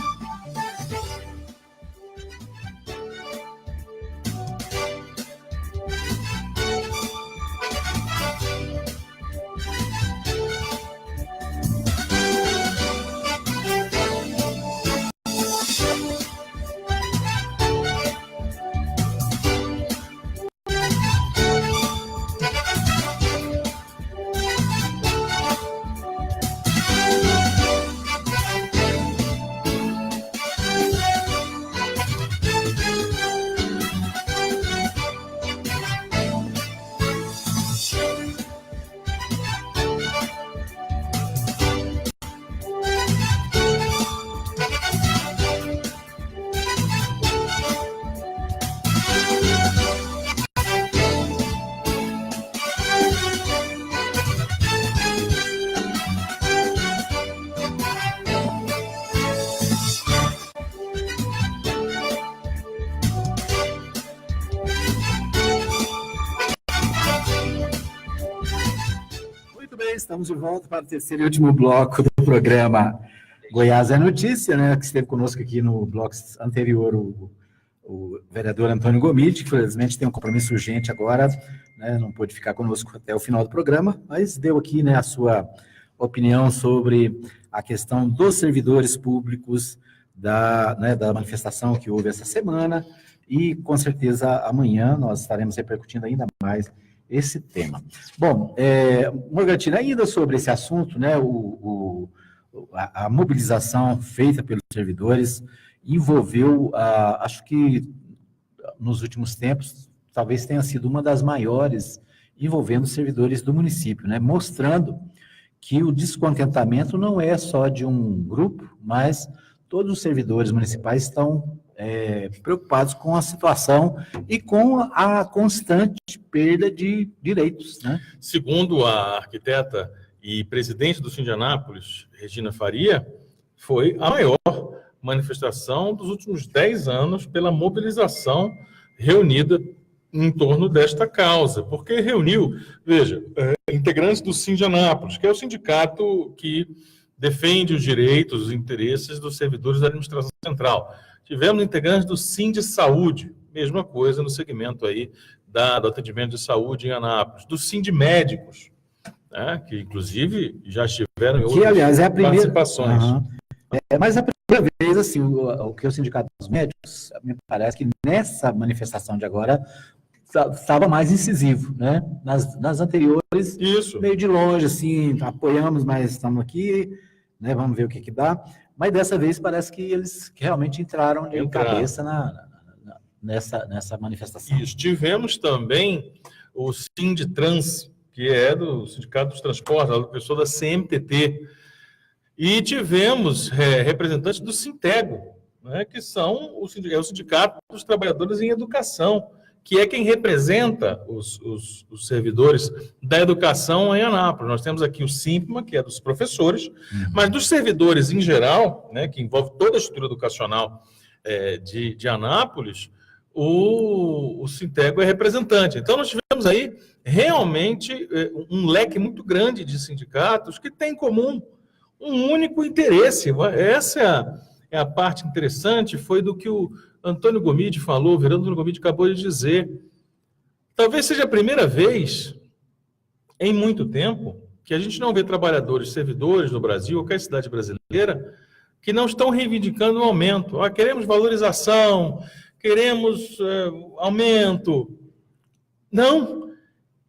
Estamos de volta para o terceiro e último bloco do programa Goiás é Notícia, né? Que esteve conosco aqui no bloco anterior o vereador Antônio Gomide, que infelizmente tem um compromisso urgente agora, né? Não pôde ficar conosco até o final do programa, mas deu aqui, né, a sua opinião sobre a questão dos servidores públicos da manifestação que houve essa semana e com certeza amanhã nós estaremos repercutindo ainda mais esse tema. Bom, Morgantina, ainda sobre esse assunto, né, a mobilização feita pelos servidores envolveu, acho que nos últimos tempos, talvez tenha sido uma das maiores envolvendo servidores do município, né, mostrando que o descontentamento não é só de um grupo, mas todos os servidores municipais estão preocupados com a situação e com a constante perda de direitos, né? Segundo a arquiteta e presidente do Sindianápolis, Regina Faria, foi a maior manifestação dos últimos 10 anos pela mobilização reunida em torno desta causa, porque reuniu, veja, integrantes do Sindianápolis, que é o sindicato que defende os direitos, os interesses dos servidores da administração central. Tivemos integrantes do Sindisaúde, mesma coisa no segmento aí do atendimento de saúde em Anápolis, do Sindimédicos, né, que inclusive já estiveram em outras aliás, é a primeira participações. Mas a primeira vez, assim, o que o Sindicato dos Médicos, me parece que nessa manifestação de agora estava mais incisivo, né? Nas anteriores, isso, meio de longe, assim, apoiamos, mas estamos aqui, né? Vamos ver o que dá. Mas dessa vez parece que eles realmente entraram de cabeça nessa manifestação. Isso. Tivemos também o Sindtrans, que é do Sindicato dos Transportes, a pessoa da CMTT. E tivemos representantes do Sintego, né, que são o Sindicato dos Trabalhadores em Educação, que é quem representa os servidores da educação em Anápolis. Nós temos aqui o SINPMA, que é dos professores, mas dos servidores em geral, né, que envolve toda a estrutura educacional de Anápolis, o Sintego é representante. Então, nós tivemos aí realmente um leque muito grande de sindicatos que têm em comum um único interesse. Essa é a parte interessante, foi do que o Antônio Gomide falou, o vereador Antônio Gomide acabou de dizer. Talvez seja a primeira vez em muito tempo que a gente não vê trabalhadores, servidores no Brasil, qualquer cidade brasileira, que não estão reivindicando um aumento. Queremos valorização, queremos aumento. Não.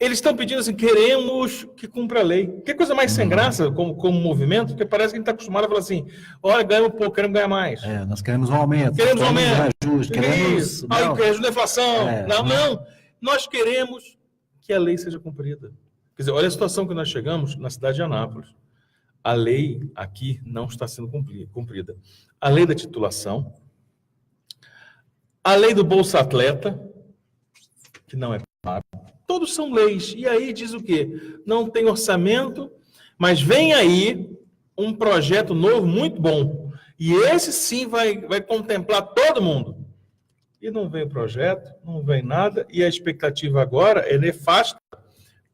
Eles estão pedindo assim, queremos que cumpra a lei. Que coisa mais sem graça como movimento, porque parece que a gente está acostumado a falar assim, olha, ganhamos pouco, queremos ganhar mais. Nós queremos um aumento. Queremos um aumento. Reajuste, queremos... Reajuste da inflação. Não. Nós queremos que a lei seja cumprida. Quer dizer, olha a situação que nós chegamos na cidade de Anápolis. A lei aqui não está sendo cumprida. A lei da titulação, a lei do Bolsa Atleta, que não é pago. Todos são leis. E aí diz o quê? Não tem orçamento, mas vem aí um projeto novo muito bom. E esse sim vai contemplar todo mundo. E não vem o projeto, não vem nada, e a expectativa agora é nefasta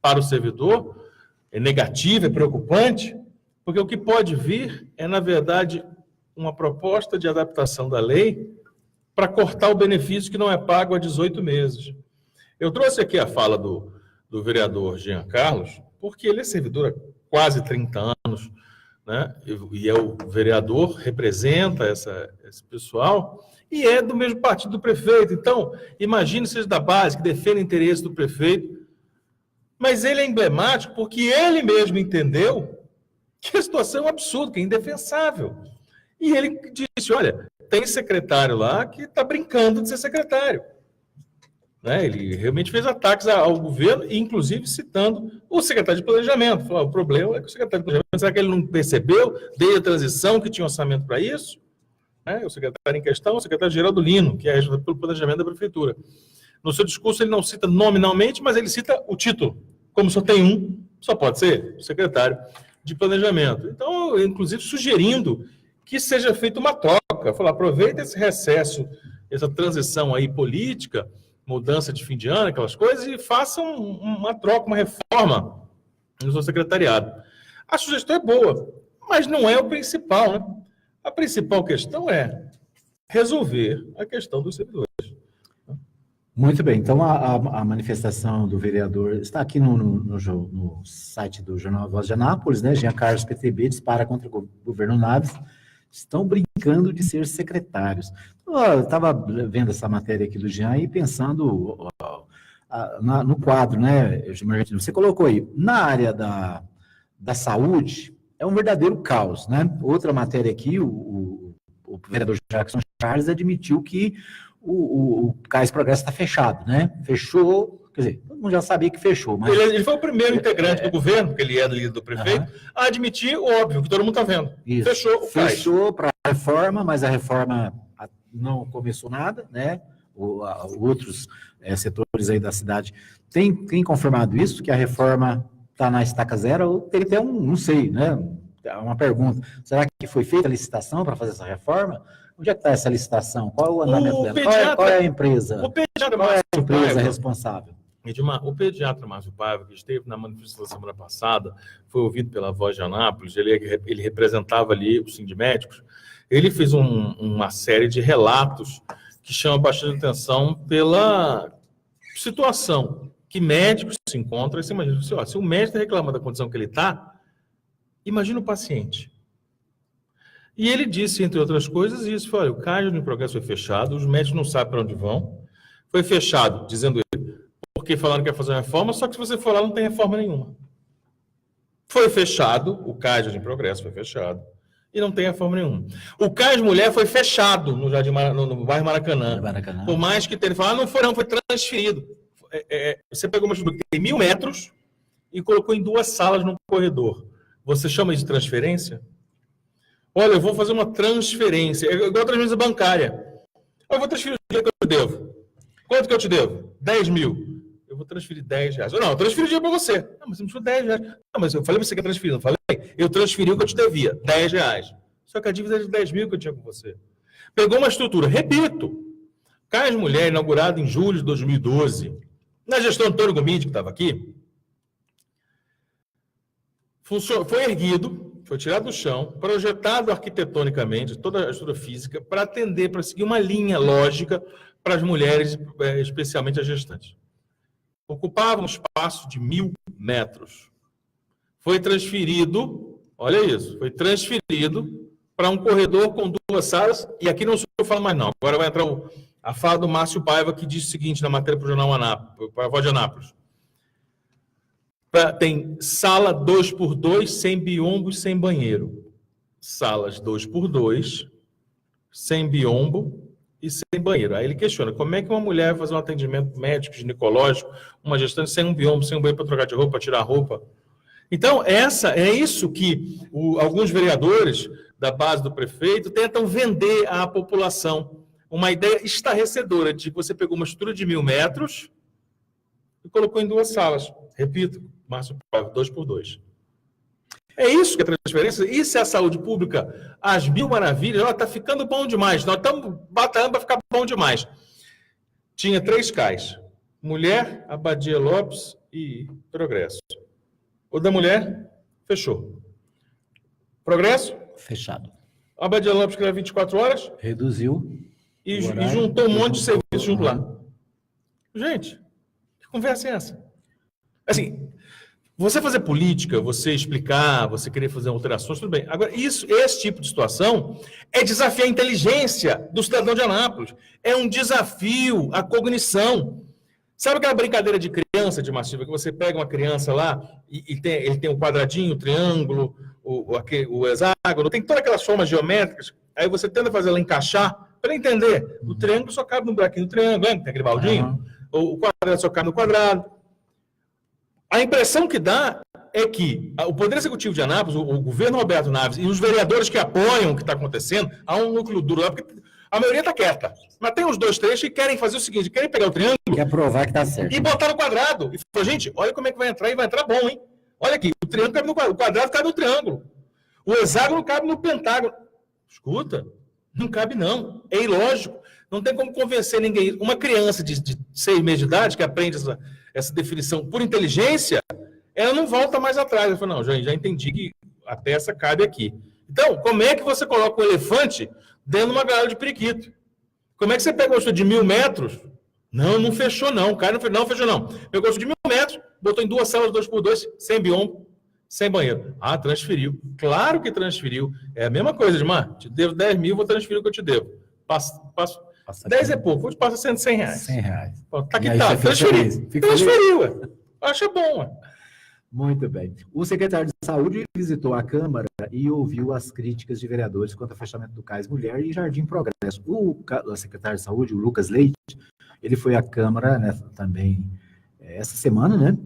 para o servidor, é negativa, é preocupante, porque o que pode vir é, na verdade, uma proposta de adaptação da lei para cortar o benefício que não é pago há 18 meses. Eu trouxe aqui a fala do vereador Jean Carlos, porque ele é servidor há quase 30 anos, né? E é o vereador, representa esse pessoal, e é do mesmo partido do prefeito. Então, imagine seja da base, que defende o interesse do prefeito, mas ele é emblemático porque ele mesmo entendeu que a situação é um absurdo, que é indefensável. E ele disse, olha, tem secretário lá que está brincando de ser secretário. Ele realmente fez ataques ao governo, inclusive citando o secretário de Planejamento. Falou, o problema é que o secretário de Planejamento, será que ele não percebeu, desde a transição, que tinha orçamento para isso? O secretário em questão, o secretário Geraldo Lino, que é responsável pelo planejamento da prefeitura. No seu discurso, ele não cita nominalmente, mas ele cita o título. Como só tem um, só pode ser o secretário de Planejamento. Então, inclusive, sugerindo que seja feita uma troca. Falar, aproveita esse recesso, essa transição aí política, mudança de fim de ano, aquelas coisas, e façam uma troca, uma reforma no seu secretariado. A sugestão é boa, mas não é o principal, né? A principal questão é resolver a questão dos servidores. Muito bem, então a manifestação do vereador está aqui no site do Jornal Voz de Anápolis, né? Jean Carlos PTB dispara contra o governo Naves. Estão brincando de ser secretários. Eu estava vendo essa matéria aqui do Jean e pensando no quadro, né, você colocou aí, na área da saúde, é um verdadeiro caos, né? Outra matéria aqui, o vereador Jackson Charles admitiu que o Cais Progresso está fechado, né? Fechou, quer dizer, todo mundo já sabia que fechou, mas... Ele foi o primeiro integrante do governo, porque ele é líder do prefeito, a admitir o óbvio, que todo mundo está vendo. Isso. Fechou o Cais. Fechou para a reforma, mas a reforma não começou nada, né? Outros setores aí da cidade têm confirmado isso, que a reforma está na estaca zero, ou tem até não sei, né? Uma pergunta, será que foi feita a licitação para fazer essa reforma? Onde é que está essa licitação? Qual é o andamento dela? Qual é a empresa? Qual é a empresa responsável? Edmar, o pediatra Márcio Paiva, que esteve na manifestação semana passada, foi ouvido pela Voz de Anápolis, ele representava ali o Sindmédicos, ele fez uma série de relatos que chamam bastante atenção pela situação que médicos se encontram. Você imagina, se o médico reclama da condição que ele está, imagina o paciente. E ele disse, entre outras coisas, isso, olha, o CAIS no Progresso foi fechado, os médicos não sabem para onde vão, foi fechado, dizendo ele, porque falaram que ia fazer uma reforma, só que se você for lá não tem reforma nenhuma. Foi fechado, o CAIS em Progresso foi fechado, e não tem reforma nenhuma. O CAIS Mulher foi fechado no no bairro Maracanã. Por mais que tenha falado, não foi transferido. Você pegou uma estrutura que tem 1.000 metros e colocou em 2 salas no corredor. Você chama isso de transferência? Olha, eu vou fazer uma transferência, igual a transferência bancária. Eu vou transferir o dinheiro que eu te devo. Quanto que eu te devo? 10 mil. Eu vou transferir 10 reais. Não, eu transfiro o dinheiro para você. Não, mas você me tirou 10 reais. Não, mas eu falei para você que ia transferir. Não falei? Eu transferi o que eu te devia, 10 reais. Só que a dívida é de 10 mil que eu tinha com você. Pegou uma estrutura, repito, CAIS Mulher, inaugurado em julho de 2012, na gestão do Antônio Gomide, que estava aqui, foi erguido, foi tirado do chão, projetado arquitetonicamente, toda a estrutura física, para atender, para seguir uma linha lógica para as mulheres, especialmente as gestantes. Ocupava um espaço de 1.000 metros. Foi transferido, olha isso, foi transferido para um corredor com 2 salas, e aqui não sou eu falo mais não, agora vai entrar a fala do Márcio Paiva, que diz o seguinte na matéria para o jornal Anápolis, para a Voz de Anápolis. Tem sala 2x2, sem biombo e sem banheiro. Salas 2x2, sem biombo e sem banheiro. Aí ele questiona, como é que uma mulher vai fazer um atendimento médico, ginecológico, uma gestante sem um biombo, sem um banheiro para trocar de roupa, para tirar a roupa? Então, é isso que alguns vereadores da base do prefeito tentam vender à população. Uma ideia estarrecedora de que você pegou uma estrutura de 1.000 metros e colocou em 2 salas. Repito, Márcio Paiva, 2x2. É isso que é transferência? Isso é a saúde pública às 1000 maravilhas? Está ficando bom demais. Nós estamos batalhando para ficar bom demais. Tinha 3 CAIS. Mulher, Abadia Lopes e Progresso. O da mulher, fechou. Progresso? Fechado. Abadia Lopes, que era 24 horas? Reduziu. E juntou um monte de serviço junto lá. Gente, que conversa é essa? Assim, você fazer política, você explicar, você querer fazer alterações, tudo bem. Agora, esse tipo de situação é desafiar a inteligência do cidadão de Anápolis. É um desafio à cognição. Sabe aquela brincadeira de criança, de Massiva, que você pega uma criança lá e ele tem um quadradinho, um triângulo, o hexágono, tem todas aquelas formas geométricas, aí você tenta fazer ela encaixar para entender. O triângulo só cabe no buraquinho do triângulo, tem aquele baldinho, o quadrado só cabe no quadrado. A impressão que dá é que o Poder Executivo de Anápolis, o governo Roberto Naves e os vereadores que apoiam o que está acontecendo, há um núcleo duro lá, porque a maioria está quieta. Mas tem uns 2, 3 que querem fazer o seguinte, querem pegar o triângulo... Quer provar que está certo. E botar no quadrado. E falar, gente, olha como é que vai entrar, e vai entrar bom, hein? Olha aqui, o triângulo cabe no quadrado, o quadrado cabe no triângulo. O hexágono cabe no pentágono. Escuta, não cabe não. É ilógico. Não tem como convencer ninguém. Uma criança de 6 meses de idade que aprende essa definição por inteligência, ela não volta mais atrás. Ela fala, não, já entendi que a peça cabe aqui. Então, como é que você coloca um elefante dentro de uma gaiola de periquito? Como é que você pega uma estrutura de 1000 metros? Não fechou não. O cara não fechou não. Pegou de 1000 metros, botou em 2 salas 2x2, sem biombo, sem banheiro. Ah, transferiu. Claro que transferiu. É a mesma coisa, Edmar. Te devo 10 mil, vou transferir o que eu te devo. Passo 10 é pouco, vou te passar 100 reais. 100 reais. Tá quitado, transferiu. Transferiu, acha bom, ué. Muito bem. O secretário de Saúde visitou a Câmara e ouviu as críticas de vereadores quanto ao fechamento do CAIS Mulher e Jardim Progresso. O secretário de Saúde, o Lucas Leite, ele foi à Câmara, né, também essa semana, né?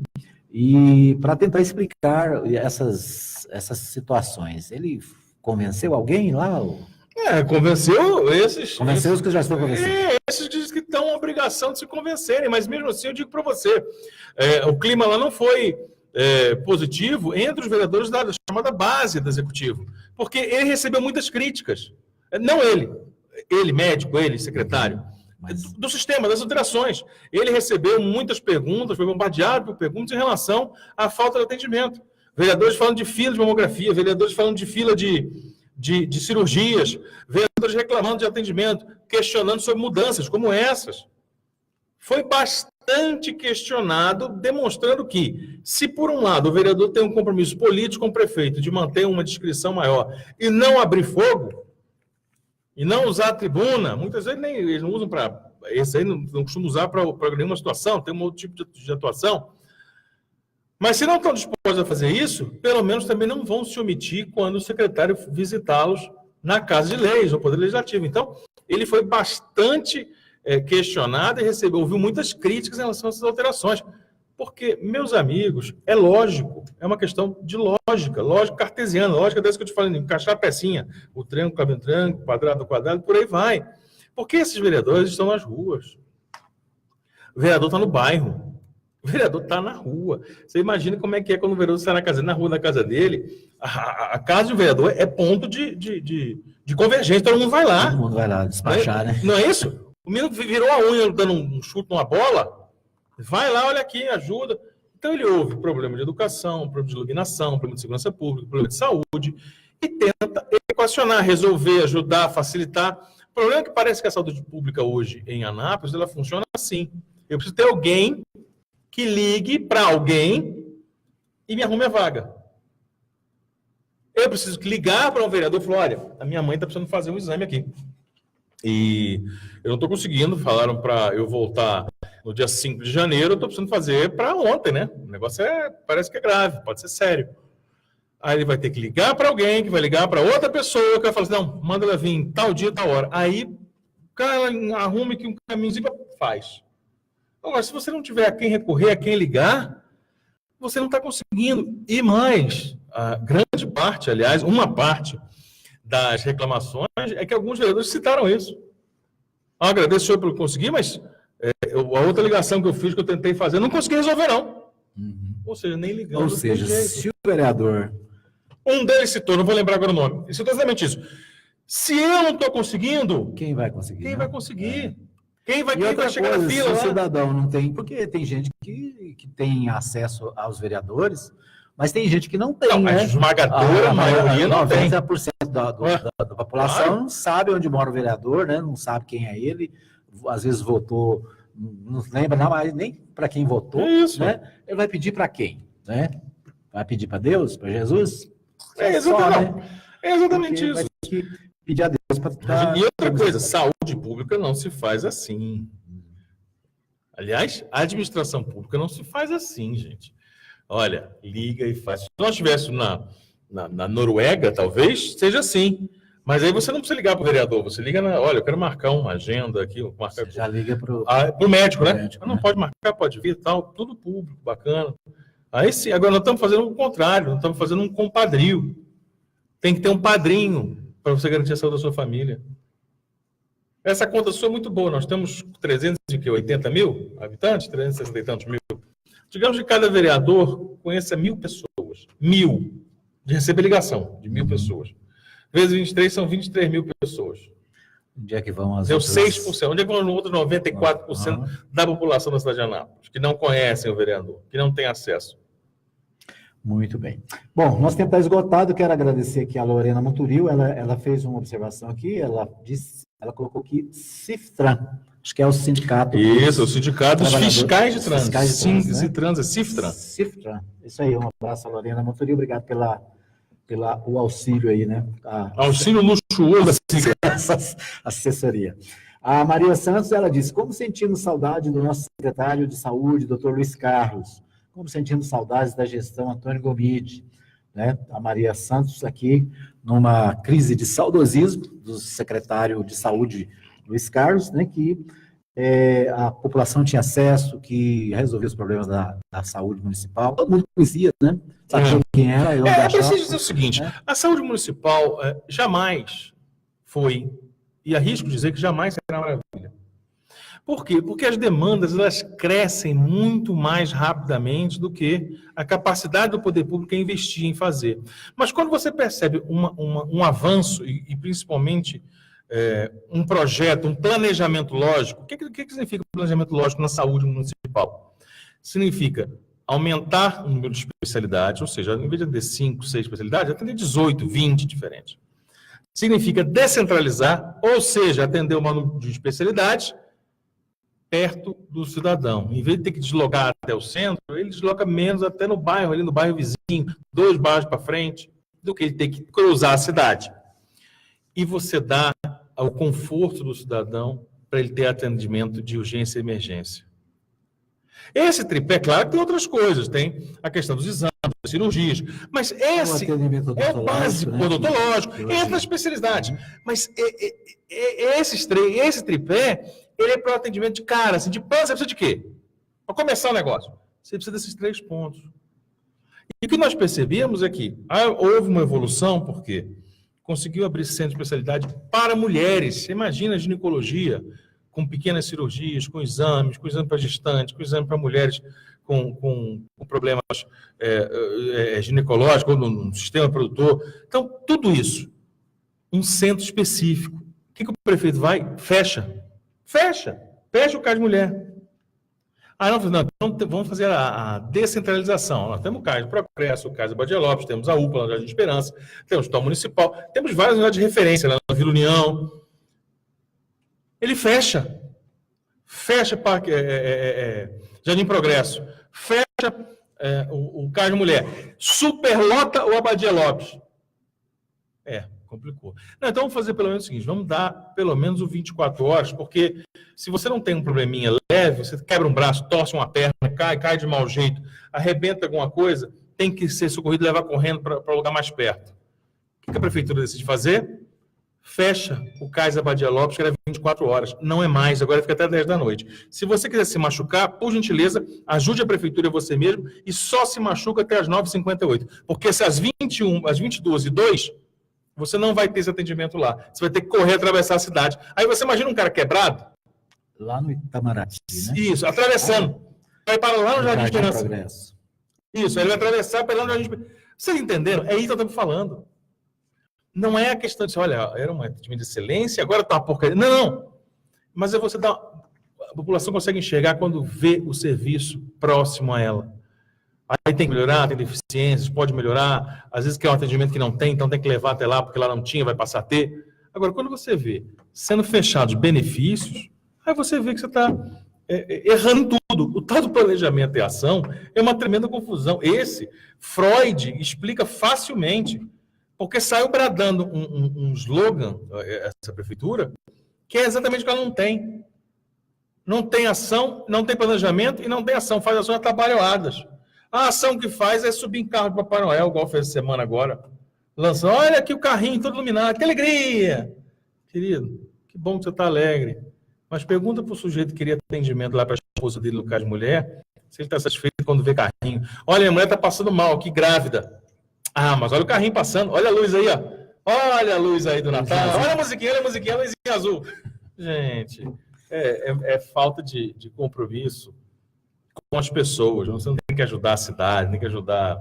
E para tentar explicar essas situações. Ele convenceu alguém lá? Convenceu esses... Convenceu os que já estão convencendo. Esses dizem que estão a obrigação de se convencerem, mas mesmo assim eu digo para você, o clima lá não foi positivo entre os vereadores da chamada base do Executivo, porque ele recebeu muitas críticas. Não ele médico, ele secretário, do sistema, das alterações. Ele recebeu muitas perguntas, foi bombardeado por perguntas em relação à falta de atendimento. Vereadores falando de fila de mamografia, vereadores falando de fila de cirurgias, vereadores reclamando de atendimento, questionando sobre mudanças como essas. Foi bastante questionado, demonstrando que, se por um lado o vereador tem um compromisso político com o prefeito de manter uma discrição maior e não abrir fogo, e não usar a tribuna, muitas vezes eles não usam para... Esse aí não costuma usar para nenhuma situação, tem um outro tipo de atuação. Mas se não estão dispostos a fazer isso, pelo menos também não vão se omitir quando o secretário visitá-los na Casa de Leis, no Poder Legislativo. Então, ele foi bastante questionado e ouviu muitas críticas em relação a essas alterações. Porque, meus amigos, é lógico, é uma questão de lógica cartesiana, lógica dessa que eu te falei, encaixar a pecinha, o triângulo cabe em triângulo, quadrado, quadrado, por aí vai. Porque esses vereadores estão nas ruas. O vereador está no bairro. O vereador está na rua. Você imagina como é que é quando o vereador está na rua da casa dele. A casa do vereador é ponto de convergência, todo mundo vai lá. Todo mundo vai lá despachar, né? Não é isso? O menino virou a unha dando um chute numa bola, vai lá, olha aqui, ajuda. Então ele ouve problema de educação, problema de iluminação, problema de segurança pública, problema de saúde, e tenta equacionar, resolver, ajudar, facilitar. O problema é que parece que a saúde pública hoje em Anápolis, ela funciona assim. Eu preciso ter alguém que ligue para alguém e me arrume a vaga. Eu preciso ligar para um vereador e falar, olha, a minha mãe está precisando fazer um exame aqui. E eu não estou conseguindo, falaram para eu voltar no dia 5 de janeiro, eu estou precisando fazer para ontem, né? O negócio parece que é grave, pode ser sério. Aí ele vai ter que ligar para alguém, que vai ligar para outra pessoa, que vai falar assim, não, manda ela vir em tal dia, tal hora. Aí o cara arrume que um caminhozinho faz. Agora, se você não tiver a quem recorrer, a quem ligar, você não está conseguindo. E mais, a grande parte, aliás, uma parte das reclamações é que alguns vereadores citaram isso. Agradeço o senhor pelo conseguir, mas a outra ligação que eu fiz, que eu tentei fazer, não consegui resolver, não. Uhum. Ou seja, nem ligando. Ou seja, se o vereador... Um deles citou, não vou lembrar agora o nome, ele citou exatamente isso. Se eu não estou conseguindo... Quem vai conseguir? Quem vai conseguir? É. Quem vai chegar na fila? Se o cidadão não tem... Porque tem gente que tem acesso aos vereadores, mas tem gente que não tem, não, né? Esmagadora, a maioria não tem. 90% da população não sabe onde mora o vereador, né? Não sabe quem é ele. Às vezes votou, não lembra nem para quem votou, isso. Né? Ele vai pedir para quem, né? Vai pedir para Deus, para Jesus? É exatamente isso. Vai ter que pedir a Deus para... E outra coisa, saúde pública não se faz assim. Aliás, a administração pública não se faz assim, gente. Olha, liga e faz. Se nós estivéssemos na Noruega, talvez seja assim. Mas aí você não precisa ligar para o vereador, você liga olha, eu quero marcar uma agenda aqui. Você já liga para o médico, né? Não pode marcar, pode vir, tal, tudo público, bacana. Aí sim, agora nós estamos fazendo o contrário, nós estamos fazendo um compadrio. Tem que ter um padrinho para você garantir a saúde da sua família. Essa conta sua é muito boa, nós temos 380 mil habitantes, 360 e tantos mil. Digamos que cada vereador conheça 1.000 pessoas. 1.000. De receber ligação de 1.000 pessoas. Vezes 23 são 23 mil pessoas. Onde é que vão as Deu outras... 6%. Onde é que vão os outros 94% da população da cidade de Anápolis, que não conhecem o vereador, que não têm acesso? Muito bem. Bom, nosso tempo está esgotado. Quero agradecer aqui a Lorena Monturil. Ela fez uma observação aqui. Ela colocou aqui CIFTRAN. Acho que é o sindicato. Isso, o sindicato dos fiscais de trânsito. Né? Trânsito, é CIFTRAN. CIFTRAN. Isso aí, um abraço a Lorena Monturil. Obrigado o auxílio aí, né? Auxílio luxuoso essa assessoria. A Maria Santos, ela disse, como sentimos saudade do nosso secretário de saúde, doutor Luiz Carlos, como sentimos saudades da gestão Antônio Gomide, né? A Maria Santos aqui, numa crise de saudosismo do secretário de saúde Luiz Carlos, né? Que a população tinha acesso, que resolvia os problemas da saúde municipal, todo mundo conhecia, né? Sabia quem era. É preciso dizer o seguinte, a saúde municipal jamais foi, e arrisco dizer que jamais será maravilha. Por quê? Porque as demandas elas crescem muito mais rapidamente do que a capacidade do poder público em investir, em fazer. Mas quando você percebe um avanço, e principalmente um projeto, um planejamento lógico, o que significa planejamento lógico na saúde municipal? Significa aumentar o número de especialidades, ou seja, em vez de ter 5, 6 especialidades, atender 18, 20 diferentes. Significa descentralizar, ou seja, atender o número de especialidades perto do cidadão. Em vez de ter que deslocar até o centro, ele desloca menos até no bairro, ali no bairro vizinho, 2 bairros para frente, do que ele ter que cruzar a cidade. E você dá o conforto do cidadão para ele ter atendimento de urgência e emergência. Esse tripé, claro que tem outras coisas, tem a questão dos exames, das cirurgias, mas esse é básico, odontológico, entra as especialidades. Mas esse tripé, ele é para o atendimento de cara, assim, de pano, você precisa de quê? Para começar o negócio, você precisa desses 3 pontos. E o que nós percebemos é que houve uma evolução, porque conseguiu abrir centro de especialidade para mulheres. Você imagina a ginecologia, com pequenas cirurgias, com exame para gestantes, com exame para mulheres com problemas ginecológicos, ou no sistema produtor. Então, tudo isso, um centro específico. O que o prefeito vai? Fecha o CAIS Mulher. Não, vamos fazer a descentralização. Nós temos o CAIS do Progresso, o CAIS da Badia Lopes, temos a UPA, na Jardim Esperança, temos o Hospital Municipal, temos várias unidades de referência lá na Vila União. Ele fecha Jardim Progresso, fecha o CAIS Mulher, superlota o Abadia Lopes. Complicou. Não, então vamos fazer pelo menos o seguinte, vamos dar pelo menos o 24 horas, porque se você não tem um probleminha leve, você quebra um braço, torce uma perna, cai de mau jeito, arrebenta alguma coisa, tem que ser socorrido e levar correndo para o lugar mais perto. O que a prefeitura decide fazer? Fecha o CAIS Abadia Lopes, que era 24 horas. Não é mais, agora fica até 10 da noite. Se você quiser se machucar, por gentileza, ajude a prefeitura e você mesmo, e só se machuca até as 9h58. Porque se às 22h02, você não vai ter esse atendimento lá. Você vai ter que correr, atravessar a cidade. Aí você imagina um cara quebrado? Lá no Itamaraty, né? Isso, atravessando. Vai para lá no Jardim Esperança. Isso, ele vai atravessar pelo Jardim Esperança. Vocês entenderam? É isso que eu estou falando. Não é a questão de, olha, era um atendimento de excelência, agora está uma porcaria. Não. Mas você dá... A população consegue enxergar quando vê o serviço próximo a ela. Aí tem que melhorar, tem deficiências, pode melhorar. Às vezes quer um atendimento que não tem, então tem que levar até lá, porque lá não tinha, vai passar a ter. Agora, quando você vê sendo fechados benefícios, aí você vê que você está errando tudo. O tal do planejamento e ação é uma tremenda confusão. Freud explica facilmente, porque saiu bradando um slogan, essa prefeitura, que é exatamente o que ela não tem. Não tem ação, não tem planejamento e não tem ação. Faz ações atabalhoadas. A ação que faz é subir em carro de Papai Noel, igual fez essa semana agora. Lançando, olha aqui o carrinho todo iluminado, que alegria! Querido, que bom que você está alegre. Mas pergunta para o sujeito que queria atendimento lá para a esposa dele no CAIS Mulher, se ele está satisfeito quando vê carrinho. Olha, a mulher está passando mal aqui, grávida. Ah, mas olha o carrinho passando, olha a luz aí, ó. Olha a luz aí do Natal, olha a musiquinha, a luzinha azul. Gente, é falta de compromisso com as pessoas. Você não tem que ajudar a cidade, tem que ajudar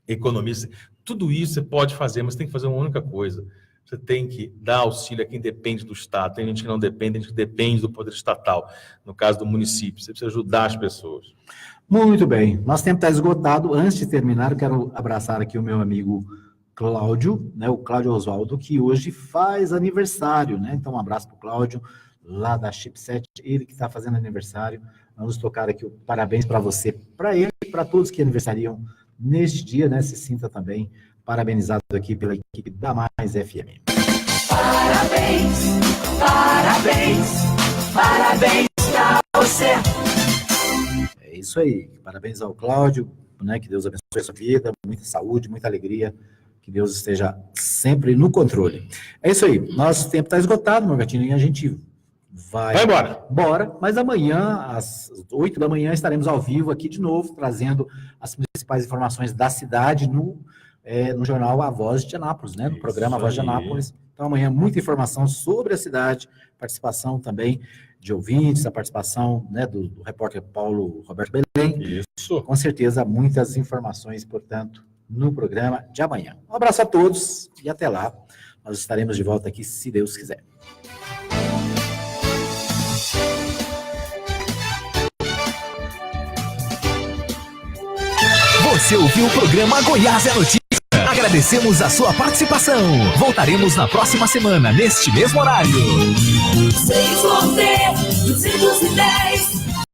economistas. Tudo isso você pode fazer, mas tem que fazer uma única coisa. Você tem que dar auxílio a quem depende do Estado. Tem gente que não depende, tem gente que depende do poder estatal. No caso do município, você precisa ajudar as pessoas. Muito bem. Nosso tempo está esgotado. Antes de terminar, eu quero abraçar aqui o meu amigo Cláudio, né, o Cláudio Oswaldo, que hoje faz aniversário, né? Então, um abraço para o Cláudio, lá da Chipset, ele que está fazendo aniversário. Vamos tocar aqui o parabéns para você, para ele e para todos que aniversariam neste dia, né? Se sinta também parabenizado aqui pela equipe da Mais FM. Parabéns, parabéns, parabéns para você. É isso aí. Parabéns ao Cláudio, né? Que Deus abençoe a sua vida, muita saúde, muita alegria. Que Deus esteja sempre no controle. É isso aí. Nosso tempo está esgotado, Morgatini, e a gente vai embora. Bora, mas amanhã, às 8 da manhã, estaremos ao vivo aqui de novo, trazendo as principais informações da cidade no jornal A Voz de Anápolis, né? No programa A Voz de Anápolis. Então, amanhã, muita informação sobre a cidade, participação também de ouvintes, a participação, né, do repórter Paulo Roberto Belém. Isso. Com certeza, muitas informações, portanto, no programa de amanhã. Um abraço a todos e até lá. Nós estaremos de volta aqui, se Deus quiser. Você ouviu o programa Goiás é Notícia. Agradecemos a sua participação. Voltaremos na próxima semana, neste mesmo horário. 6 210